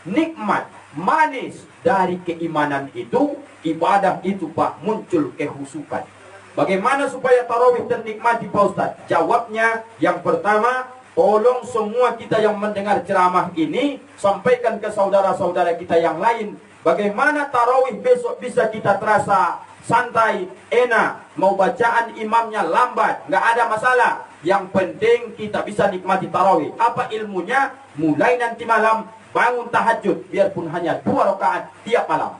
nikmat, manis dari keimanan itu. Ibadah itu Pak muncul kehusukan. Bagaimana supaya tarawih ternikmati Pak Ustaz? Jawabnya yang pertama, tolong semua kita yang mendengar ceramah ini sampaikan ke saudara-saudara kita yang lain. Bagaimana tarawih besok bisa kita terasa santai, enak. Mau bacaan imamnya lambat, nggak ada masalah. Yang penting kita bisa nikmati tarawih. Apa ilmunya? Mulai nanti malam bangun tahajud, biarpun hanya 2 rakaat tiap malam.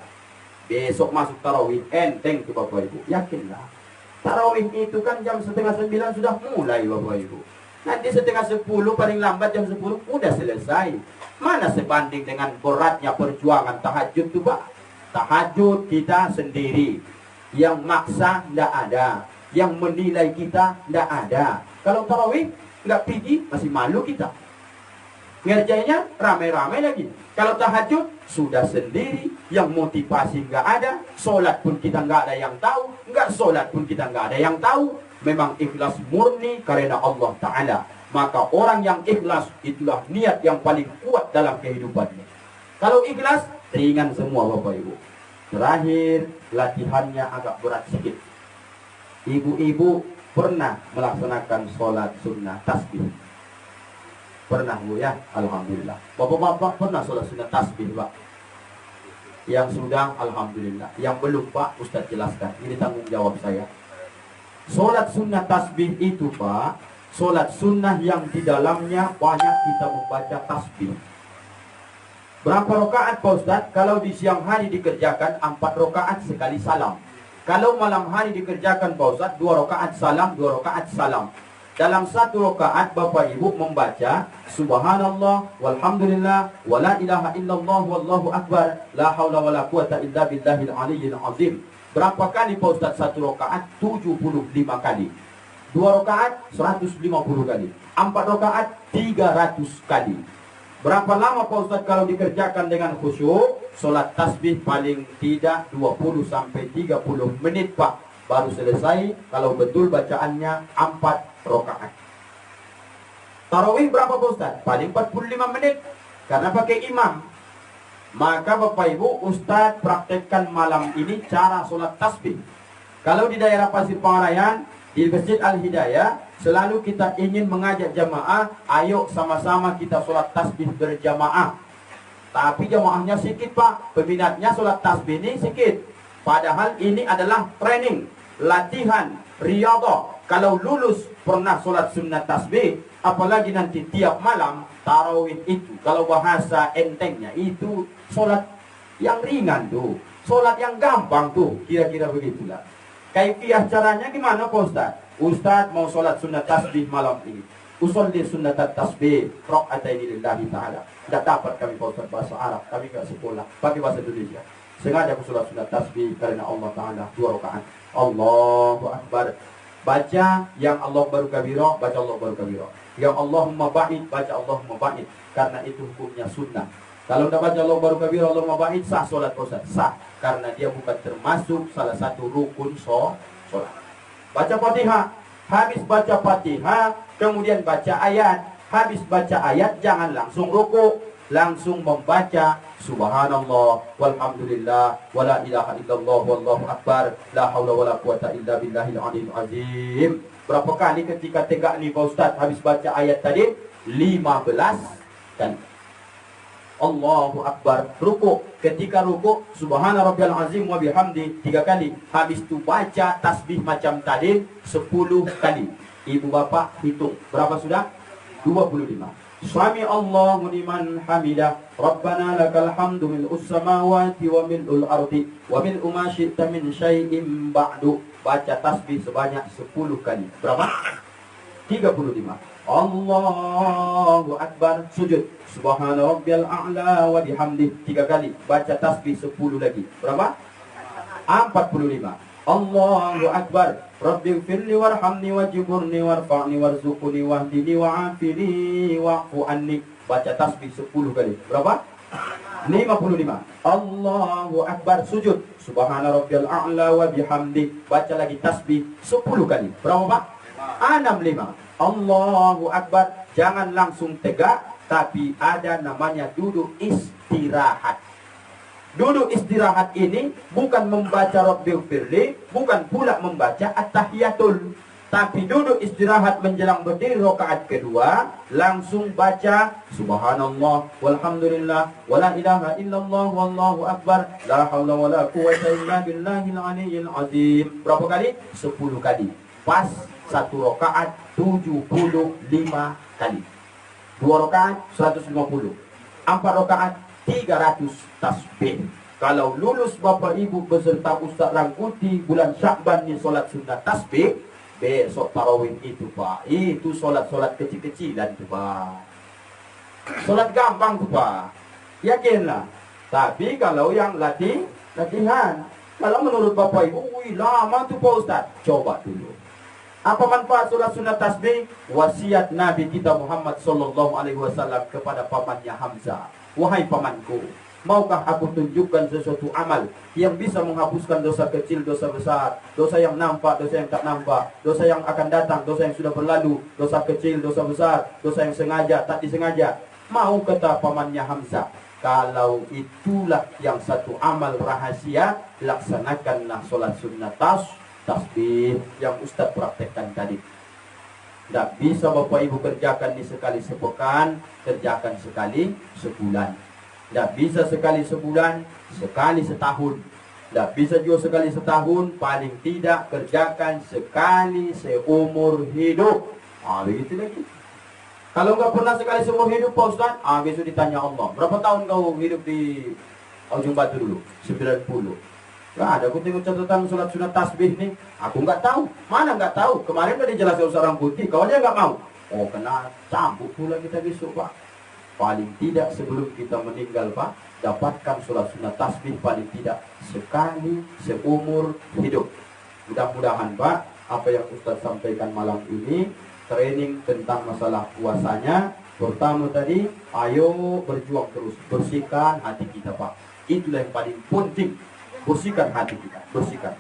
Besok masuk tarawih, enteng tuh Bapak Ibu. Yakinlah. Tarawih itu kan jam 8:30 sudah mulai Bapak Ibu. Nanti 9:30 paling lambat jam 10 udah selesai. Mana sebanding dengan beratnya perjuangan tahajud tuh Pak? Tahajud kita sendiri. Yang maksa ndak ada. Yang menilai kita ndak ada. Kalau tarawih nggak pergi masih malu kita. Ngerjainnya ramai-ramai lagi. Kalau tahajud sudah sendiri. Yang motivasi nggak ada. Sholat pun kita nggak ada yang tahu. Nggak sholat pun kita nggak ada yang tahu. Memang ikhlas murni karena Allah Ta'ala. Maka orang yang ikhlas itulah niat yang paling kuat dalam kehidupannya. Kalau ikhlas, ringan semua Bapak Ibu. Terakhir, latihannya agak berat sedikit. Ibu-ibu pernah melaksanakan sholat sunnah tasbih? Pernah Bu ya? Alhamdulillah. Bapak-bapak pernah sholat sunnah tasbih Pak? Yang sudah, Alhamdulillah. Yang belum Pak, Ustaz jelaskan. Ini tanggung jawab saya. Sholat sunnah tasbih itu Pak, sholat sunnah yang di dalamnya banyak kita membaca tasbih. Berapa rakaat Pak Ustaz? Kalau di siang hari dikerjakan 4 rakaat sekali salam. Kalau malam hari dikerjakan Pak Ustaz 2 rakaat salam, 2 rakaat salam. Dalam 1 rakaat Bapak Ibu membaca Subhanallah, walhamdulillah, wa la ilaha illallah, wallahu akbar, la hawla wa la quwata illa billahil aliyyil azim. Berapa kali Pak Ustaz 1 rakaat? 75 kali. 2 rakaat 150 kali. 4 rakaat 300 kali. Berapa lama Pak Ustaz kalau dikerjakan dengan khusyuk? Solat tasbih paling tidak 20 sampai 30 menit Pak, baru selesai kalau betul bacaannya 4 rakaat. Tarawih berapa Pak Ustaz? Paling 45 menit karena pakai imam. Maka Bapak Ibu, Ustaz praktekkan malam ini cara solat tasbih. Kalau di daerah Pasir Pangarayan, di Masjid Al-Hidayah, selalu kita ingin mengajak jamaah, ayo sama-sama kita sholat tasbih berjamaah. Tapi jamaahnya sedikit Pak, peminatnya sholat tasbih ini sedikit. Padahal ini adalah training, latihan, riyadhah. Kalau lulus pernah sholat sunnah tasbih, apalagi nanti tiap malam, tarawih itu, kalau bahasa entengnya itu sholat yang ringan tuh, sholat yang gampang tuh, kira-kira begitulah. Kaifiah caranya gimana Pak Ustaz? Ustaz mau sholat sunnah tasbih malam ini. Usolli sunnah tasbih raka'ataini lillahi ta'ala. Tidak dapat kami Pak Ustaz bahasa Arab, kami nggak sekolah, pakai bahasa Indonesia. Sengaja aku sholat sunnah tasbih karena Allah Ta'ala 2 rakaat. Allahu Akbar. Baca yang Allah baru kabiro, baca Allah baru kabiro. Yang Allahumma ba'id, baca Allahumma ba'id. Karena itu hukumnya sunnah. Kalau tidak baca Allah baru kabiro, Allahumma ba'id, sah sholat Pak Ustaz. Sah. Karena dia bukan termasuk salah satu rukun sholat. Baca Fatihah, habis baca Fatihah, kemudian baca ayat. Habis baca ayat, jangan langsung ruku, langsung membaca Subhanallah, walhamdulillah, wala ilaha illallah, wallahu akbar, la haula wala quwata illa billahil aliyil azim. Berapa kali ketika tegak nih Pak Ustaz habis baca ayat tadi? 15 kali. Allahu Akbar, ruku. Ketika ruku, Subhana rabbiyal azim wa bihamdi 3 kali. Habis itu baca tasbih macam tadi 10 kali. Ibu bapak hitung, berapa sudah? 25. Sami Allahu liman hamidah. Rabbana lakal hamdu mil'us samawati wa mil'ul ardi wa mil'u ma syi'ta min syai'in ba'du. Baca tasbih sebanyak 10 kali. Berapa? 35. Allahu Akbar, sujud. Subhana rabbiyal a'la wa bihamdih 3 kali. Baca tasbih 10 lagi. Berapa? 45. Allahu Akbar. Rabbighfirli warhamni wajburni warfa'ni warzuqni wahdini wa'afini wa'fu anni. Baca tasbih 10 kali. Berapa? 55. Allahu Akbar, sujud. Subhana rabbiyal a'la wa bihamdih. Baca lagi tasbih 10 kali. Berapa Pak? 65. Allahu Akbar, jangan langsung tegak, tapi ada namanya duduk istirahat. Duduk istirahat ini bukan membaca Rabbighfirli, bukan pula membaca At-Tahiyatul, tapi duduk istirahat menjelang berdiri rakaat kedua, langsung baca Subhanallah, walhamdulillah, wala ilaha illallah, wallahu akbar, la haula wala quwwata illa billahil aliyil azim. Berapa kali? 10 kali. Pas 1 rakaat 75 kali. 2 rakaat 150. 4 rakaat 300 tasbih. Kalau lulus Bapak Ibu beserta Ustaz Rangkuti bulan Syakban ni solat sunnah tasbih, besok tarawih itu Pak, itu solat-solat kecil-kecilan tu Pak. Solat gampang tu Pak, yakinlah. Tapi kalau yang latihan, kalau menurut Bapak Ibu, wih lama tu Pak Ustaz, coba dulu. Apa manfaat solat sunnah tasbih? Wasiat Nabi kita Muhammad sallallahu alaihi wasallam kepada pamannya Hamzah. Wahai pamanku, maukah aku tunjukkan sesuatu amal yang bisa menghapuskan dosa kecil, dosa besar, dosa yang nampak, dosa yang tak nampak, dosa yang akan datang, dosa yang sudah berlalu, dosa kecil, dosa besar, dosa yang sengaja, tak disengaja. Mau kata pamannya Hamzah, kalau itulah yang satu amal rahasia, laksanakanlah solat sunnah tasbih yang Ustaz praktekkan tadi. Tidak bisa Bapak Ibu kerjakan di sekali sepekan, kerjakan sekali sebulan. Tidak bisa sekali sebulan, sekali setahun. Tidak bisa juga sekali setahun, paling tidak kerjakan sekali seumur hidup. Begitu lagi. Kalau nggak pernah sekali seumur hidup Pak Ustaz, besok ditanya Allah, berapa tahun kau hidup di Ujung Batu dulu? 90. Nggak ada, aku tengok catatan solat sunat tasbih nih. Aku nggak tahu. Mana nggak tahu? Kemarin udah dijelaskan seorang putih, kau aja nggak mau. Oh, kena cambuk pula kita besok Pak. Paling tidak sebelum kita meninggal Pak, dapatkan solat sunat tasbih paling tidak sekali seumur hidup. Mudah-mudahan Pak, apa yang Ustaz sampaikan malam ini training tentang masalah puasanya. Pertama tadi, ayo berjuang terus, bersihkan hati kita Pak. Itulah yang paling penting, bersihkan hati kita, bersihkan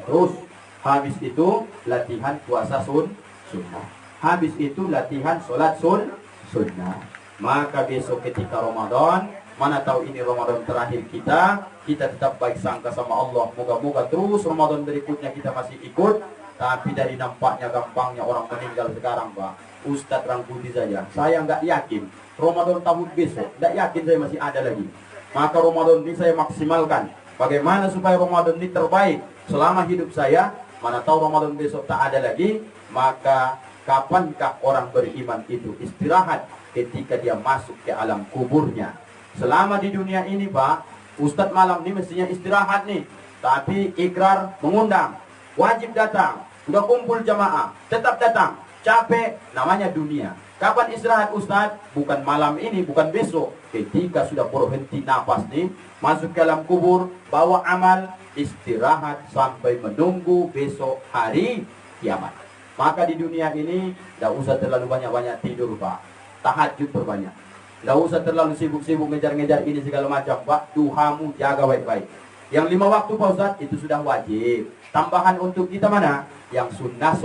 terus. Habis itu latihan puasa sunnah. Habis itu latihan sholat sunnah. Maka besok ketika Ramadan, mana tahu ini Ramadan terakhir kita tetap baik sangka sama Allah. Moga-moga terus Ramadan berikutnya kita masih ikut. Tapi dari nampaknya gampangnya orang meninggal sekarang Pak, Ustadz Rangkuti saja, saya nggak yakin Ramadan tahun besok, nggak yakin saya masih ada lagi. Maka Ramadan ini saya maksimalkan. Bagaimana supaya Ramadan ini terbaik selama hidup saya? Mana tahu Ramadan besok tak ada lagi. Maka kapankah orang beriman itu istirahat ketika dia masuk ke alam kuburnya? Selama di dunia ini Pak, Ustadz malam ini mestinya istirahat nih. Tapi ikrar mengundang, wajib datang. Udah kumpul jamaah, tetap datang. Capek, namanya dunia. Kapan istirahat Ustadz? Bukan malam ini, bukan besok. Ketika sudah berhenti napas nih, masuk ke dalam kubur, bawa amal, istirahat sampai menunggu besok hari kiamat. Maka di dunia ini, tidak usah terlalu banyak-banyak tidur Pak. Tahajud berbanyak. Tidak usah terlalu sibuk-sibuk ngejar-ngejar ini segala macam Pak. Duhamu jaga baik-baik. Yang 5 waktu Pak Ustadz, itu sudah wajib. Tambahan untuk kita mana? Yang sunnah.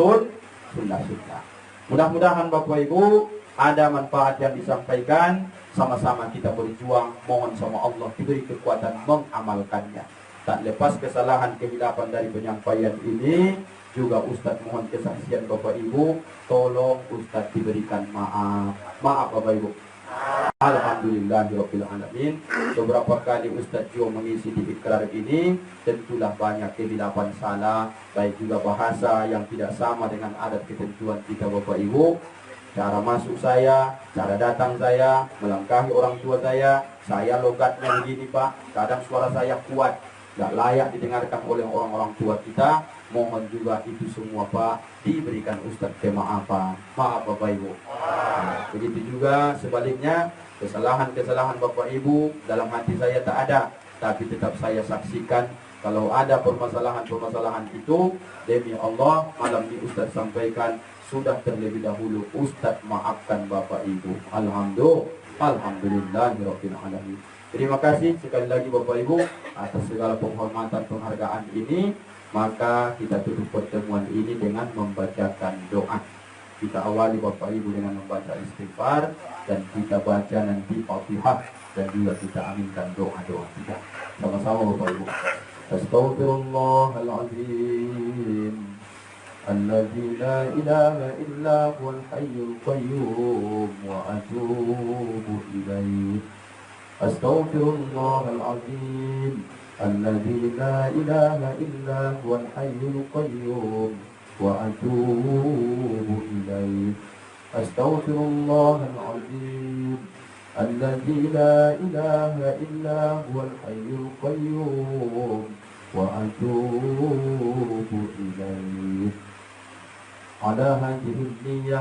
Mudah-mudahan Bapak Ibu ada manfaat yang disampaikan. Sama-sama kita berjuang, mohon sama Allah diberi kekuatan mengamalkannya. Tak lepas kesalahan kehilapan dari penyampaian ini, juga Ustadz mohon kesaksian Bapak Ibu, tolong Ustadz diberikan maaf. Maaf Bapak Ibu. Alhamdulillahirrabbilalamin. Beberapa kali Ustadz juga mengisi di ikrar ini, tentulah banyak kehilapan salah, baik juga bahasa yang tidak sama dengan adat ketentuan kita Bapak Ibu. Cara masuk saya, cara datang saya, melangkahi orang tua saya logatnya begini Pak. Kadang suara saya kuat, tidak layak didengarkan oleh orang-orang tua kita. Mohon juga itu semua Pak diberikan Ustadz kemaafan. Maaf Bapak Ibu. Begitu juga sebaliknya, kesalahan-kesalahan Bapak Ibu dalam hati saya tak ada, tapi tetap saya saksikan. Kalau ada permasalahan-permasalahan itu, demi Allah malam ini Ustadz sampaikan, sudah terlebih dahulu Ustadz maafkan Bapak Ibu. Alhamdulillahirrabbilalamin. Terima kasih sekali lagi Bapak Ibu atas segala penghormatan penghargaan ini. Maka kita tutup pertemuan ini dengan membacakan doa. Kita awali Bapak Ibu dengan membaca istighfar, dan kita baca nanti Fatihah, dan juga kita aminkan doa-doa kita. Sama-sama Bapak Ibu. Astaghfirullahaladzim alladzi la ilaha illa huwal hayyul qayyum wa atubu ilaih. Astaghfirullahaladzim الذي لا إله إلا هو الحي القيوم وأتوب إليه. أستغفر الله العظيم الذي لا إله إلا هو الحي القيوم وأتوب إليه. على هذه النية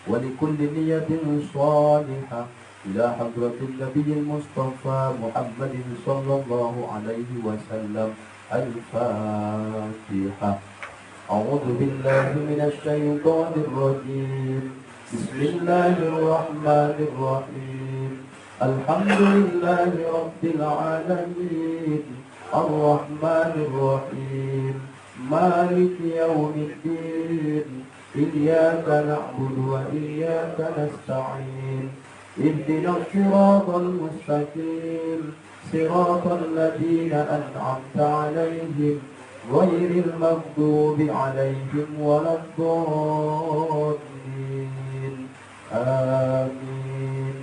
ولكل نية صالحة إلى حضرة النبي المصطفى محمد صلى الله عليه وسلم. الفاتحة. أعوذ بالله من الشيطان الرجيم. بسم الله الرحمن الرحيم. الحمد لله رب العالمين الرحمن الرحيم مالك يوم الدين إياك نعبد وإياك نستعين اهدنا الصراط المستقيم صراط الذين أنعمت عليهم غير المغضوب عليهم ولا الضالين. آمين.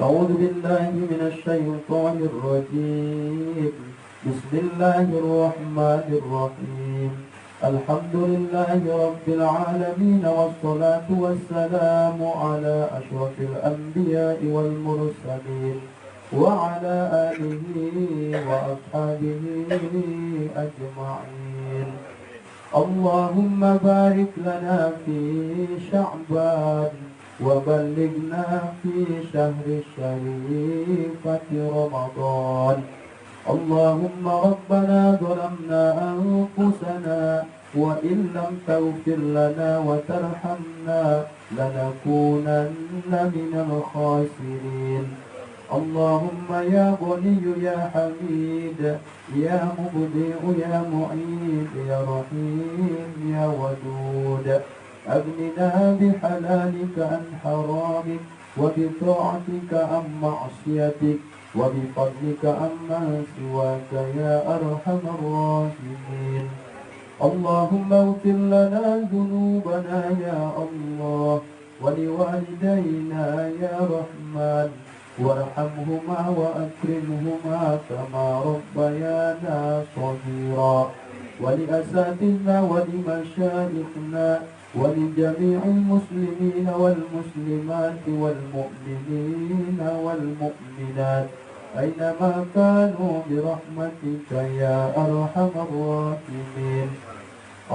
أعوذ بالله من الشيطان الرجيم. بسم الله الرحمن الرحيم. الحمد لله رب العالمين والصلاة والسلام على أشرف الأنبياء والمرسلين وعلى آله وأصحابه أجمعين. اللهم بارك لنا في شعبان وبلغنا في شهر الشريفة رمضان. اللهم ربنا ظلمنا أنفسنا وإن لم تغفر لنا وترحمنا لنكونن من الخاسرين. اللهم يا غني يا حميد يا مبدئ يا معيد يا رحيم يا ودود، أغننا بحلالك عن حرامك وبطاعتك عن معصيتك وبفضلك عمن سواك يا أرحم الراحمين. اللهم اغفر لنا ذنوبنا يا الله ولوالدينا يا رحمن، وارحمهما وأكرمهما كما ربيانا صغيرا، ولأساتذتنا ولمشايخنا ولجميع المسلمين والمسلمات والمؤمنين والمؤمنات أينما كانوا برحمتك يا أرحم الراحمين.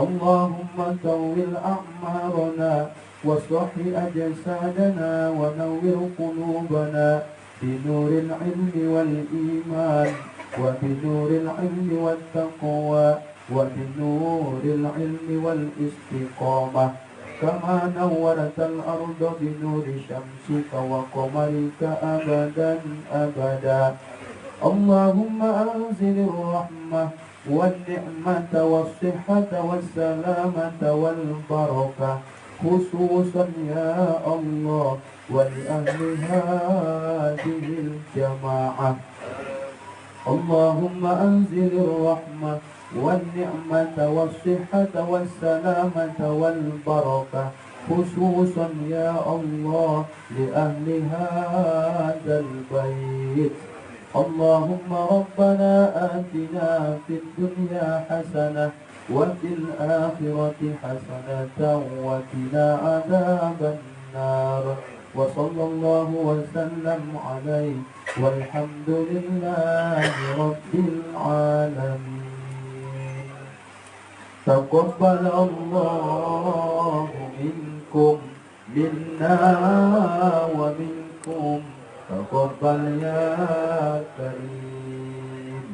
اللهم طول أعمارنا وصح أجسادنا ونور قلوبنا بنور العلم والإيمان وبنور العلم والتقوى وبنور العلم والاستقامة، كما نورت الأرض بنور شمسك وقمرك أبدا أبدا. اللهم أنزل الرحمة والنعمة والصحة والسلامة والبركة خصوصا يا الله ولأهل هذه الجماعة. اللهم أنزل الرحمة والنعمة والصحة والسلامة والبركة خصوصا يا الله لأهل هذا البيت. اللهم ربنا آتنا في الدنيا حسنة وفي الآخرة حسنة وقنا عذاب النار، وصلى الله وسلم عليه والحمد لله رب العالمين. تقبل الله منكم منا ومنكم تقبل يا كريم.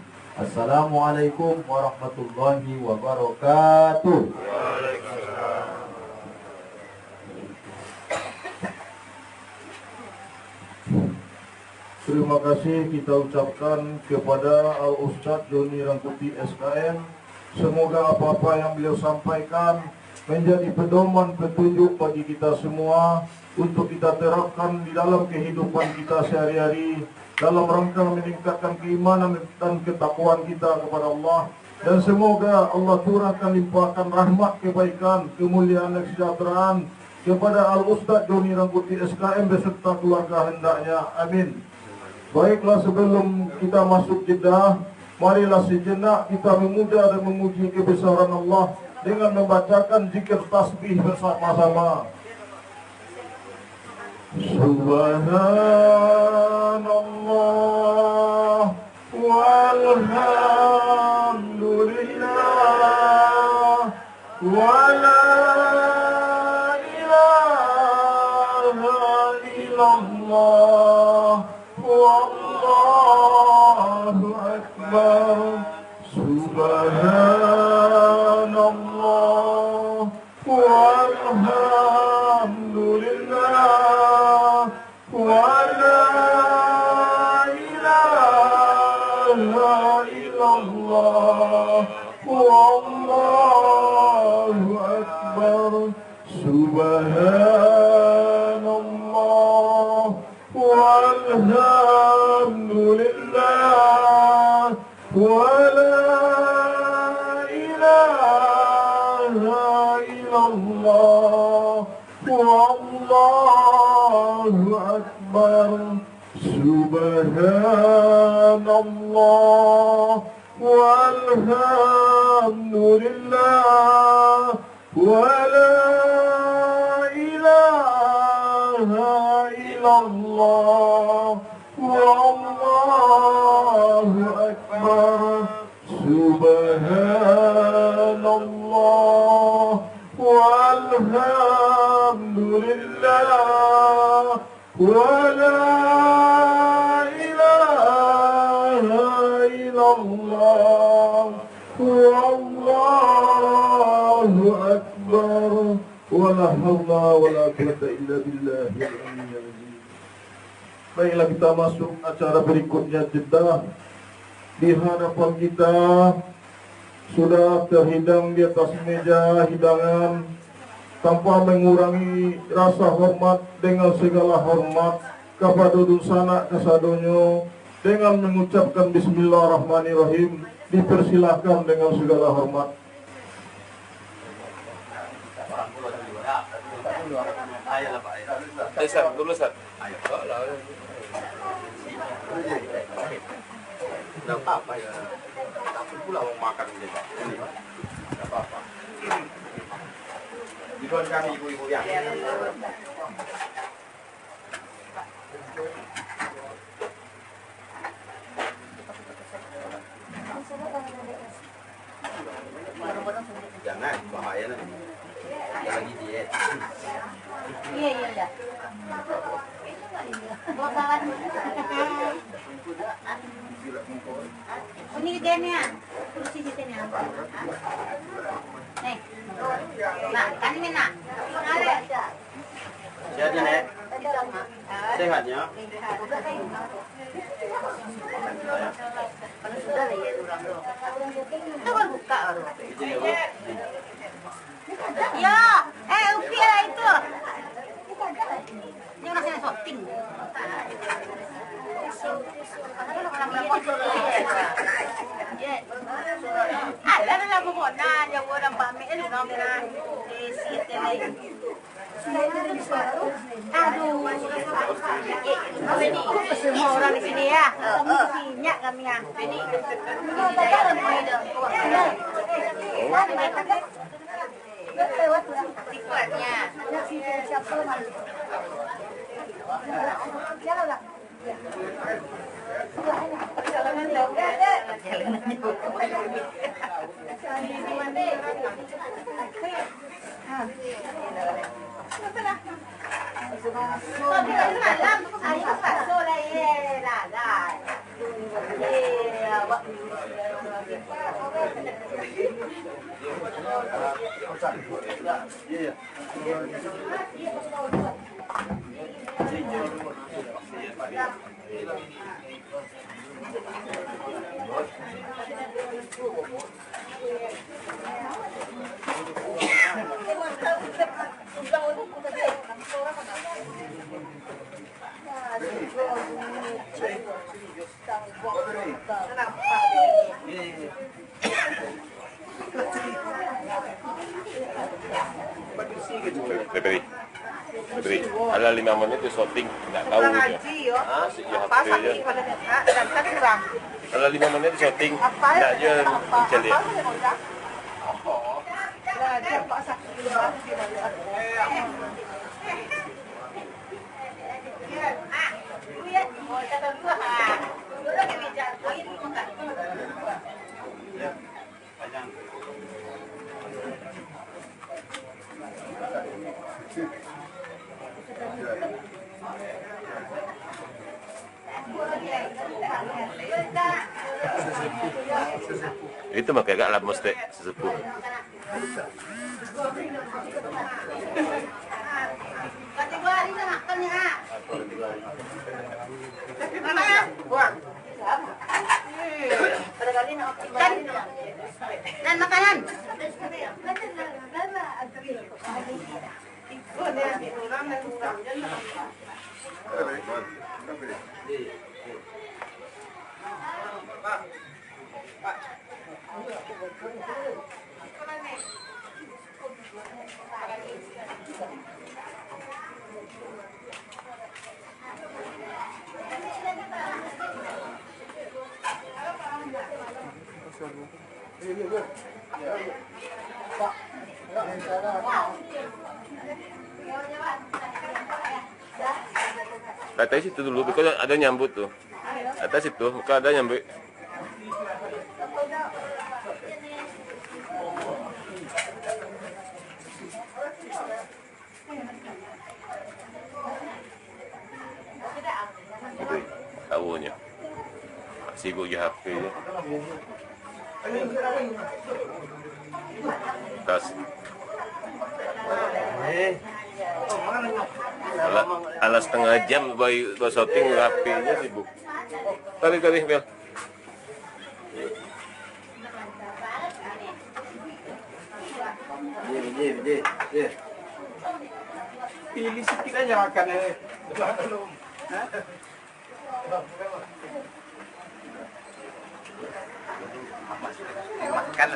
Assalamualaikum warahmatullahi wabarakatuh. Terima kasih kita ucapkan kepada Al-Ustadz Joni Rangkuti SKM. Semoga apa-apa yang beliau sampaikan menjadi pedoman petunjuk bagi kita semua untuk kita terapkan di dalam kehidupan kita sehari-hari dalam rangka meningkatkan keimanan dan ketakwaan kita kepada Allah. Dan semoga Allah turunkan limpahkan rahmat, kebaikan, kemuliaan dan kesejahteraan kepada Al-Ustadz Joni Rangkuti SKM beserta keluarga hendaknya. Amin. Baiklah, sebelum kita masuk Jeddah, marilah sejenak kita memuja dan memuji kebesaran Allah dengan membacakan zikir tasbih bersama-sama. Subhanallah walhamdulillah wa la ilaha illallah wallahu akbar. Subhanallah walhamdulillah wa la ilaha illallah wallahu akbar. Subhanallah walhamdulillah wa la ilaha illallah wallahu akbar. Subhanallah walhamdulillah wa la ilaha illallah wallahu akbar. Subhanallah walhamdulillah wa la ilaha illallah wallahu Akbar. Wala haula wala quwwata illa billahil aliyyil azim. Baiklah, kita masuk acara berikutnya. Jeddah di hadapan kita sudah terhidang di atas meja hidangan tanpa mengurangi rasa hormat, dengan segala hormat kepada dusana kasadonyo, dengan mengucapkan bismillahirrahmanirrahim. Dipersilahkan dengan segala hormat. Dulu Sat. Ayo. Tidak apa-apa ya. Takut pula mau makan ini, Pak. Tidak apa-apa. Di luar kami ibu-ibu ya. Jangan, bahaya nanti. Jangan lagi diet. Iya, iya. Bawa kawan. Ini gini kursi di sini. Nih. Nah, kan ini nak. Sehat ya, Nek? Sehat ya? Itu kan buka baru. Ya, upi lah itu. Ini rasanya shopping. Ada lah pemona yang orang pamit itu namanya siete lagi. Aduh, semua orang di sini ya, minyak kami ya. Tipatnya. Beri, ada 5 menit itu shooting, nggak tahu dia. Si HP aja. Ada 5 menit shooting, nggak aja bisa lihat. Itu mah kagak lah mesti sesepuh. Dan makanan. Atas situ dulu, because ada nyambut tuh. Atas itu, bukan ada nyambut. Tahunya. Sibuk je HP je. Tas. Alas setengah jam boy syuting HP-nya sibuk. Tarik Bel. Pilih sedikit aja makannya. Makan.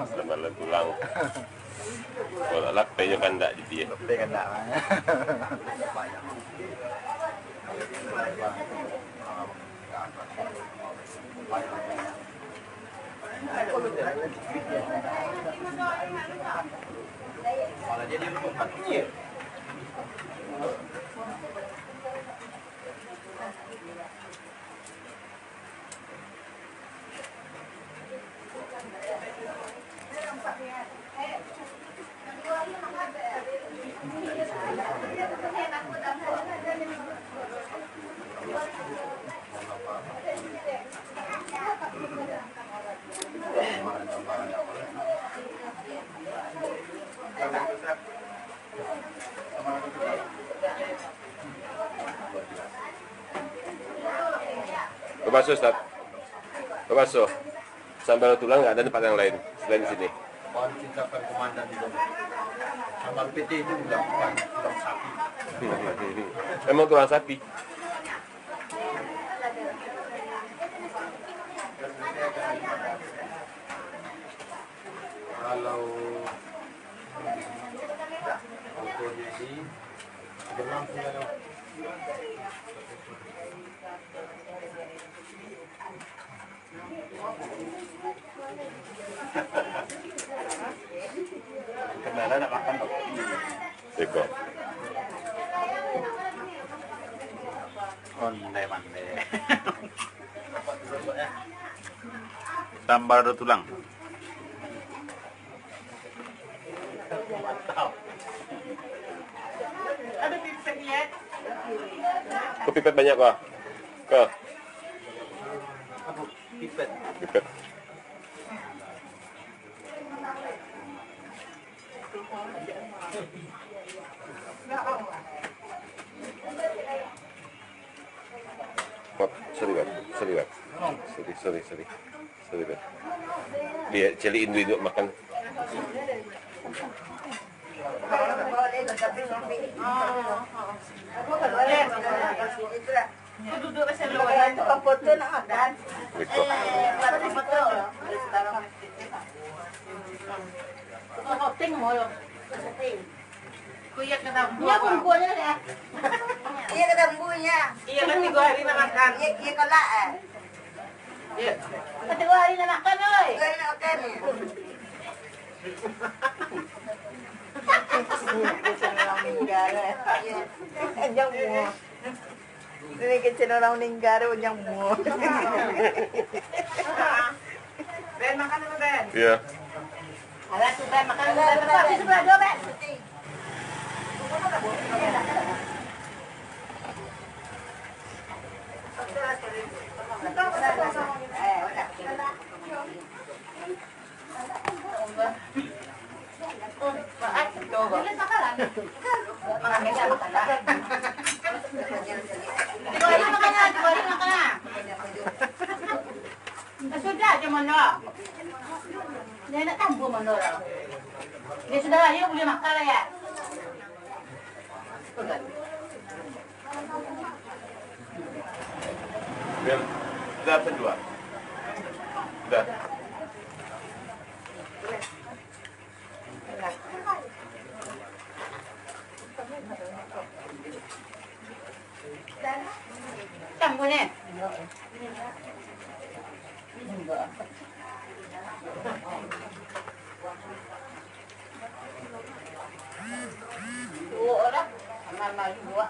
Selamat tulang. Kalau lak peyo kan enggak jadi ya. Kan enggak. Malah jadi lupa. Iya. Basuh, Ustaz. Basuh. Sambal tulang nggak ada tempat yang lain selain di sini. Baru kita komandan di sana. Sambal PT itu bukan tulang sapi. Emang tulang sapi. Kalau fotonya ini gelang punya kendala nak makan dok. Eko. Mande. Tambah ada tulang. Ada pipetnya. Kok pipet banyak kok? Kok? Pipet. Pipet. Sorry, Beb. Sorry, Beb. Dia celiin dulu makan. Duduk pasal luar itu foto nak makan. Foto. Hoting mo yo. Kuya ketambu. Iya bumbunya dah. Iya ketambunya. Iya kan 3 hari nak makan. Iya kelak eh. Iya. 3 hari nak makan oi. 3 hari nak makan. Jangan muak. Ini kecil orang meninggal, jangan muak. Ben makan apa Ben? Iya. Alah tuh kan makan di sebelah dua, Pak. Sudah aja mana? Dia nak tambah mana lah? Dia sudah lah, dia boleh makan lah ya. Biar udah berdua. Udah. Tambah ni. Dua orang, sama dua.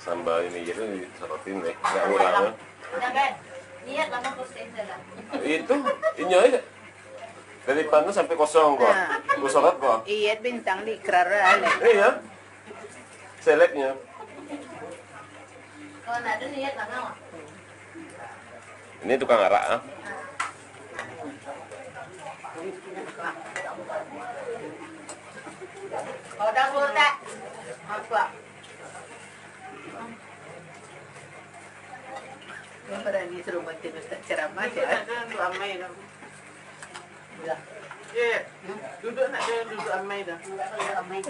Sambal ini jadi diserotin deh, nggak ulang. Udah kan? Niat lama proses lah. Itu, ini aja. Dari panas sampai kosong kok. Gue sholat kok. Iya bintang di kerara. Iya. Seleknya. Kalau ada niat lama. Ini tukang arak ah. Kalau dapur tak? Apa? Yang berani suruh mati Ustaz ceramah ya. Duduk amai dah. Ya. Duduk nak dia duduk amai dah. Duduk amai.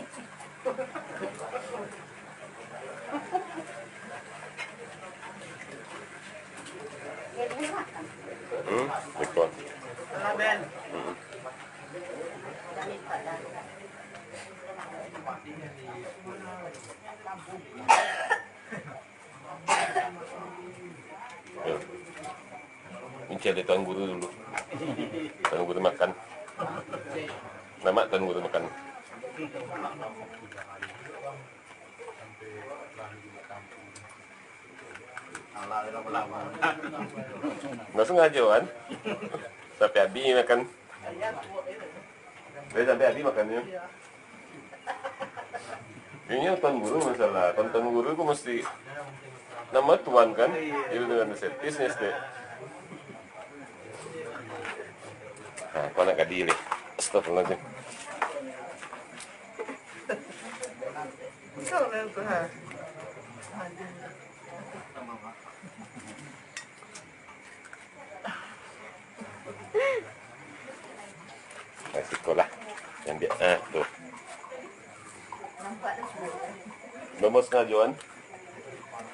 Ikut. Salah Ben. Minta dia tuan guru dulu. Tuan guru makan. Nama tuan guru makan. Nggak sengaja kan? Sampai Abi makan. Dari sampai Abi makannya. Ini tuan guru masalah. Tuan guru itu mesti nama tuan kan? Itu dengan servisnya sih. Nah, kau nak kadili. Astagfirullahaladzim. Kasih sekolah. Yang dia, tuh. Nomor sengajuan.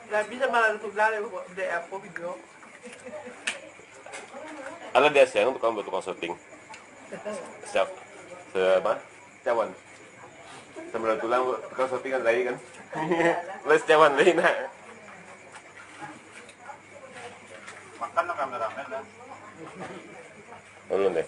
Nggak bisa malah untuk lari dari apa video. Ada dia siang tukang buat tukang syuting. Siap. Apa? Cawan. Sambil tulang tukang syuting kan lagi kan. Les cawan lagi nak. Makan lah kameramen lah. Belum deh.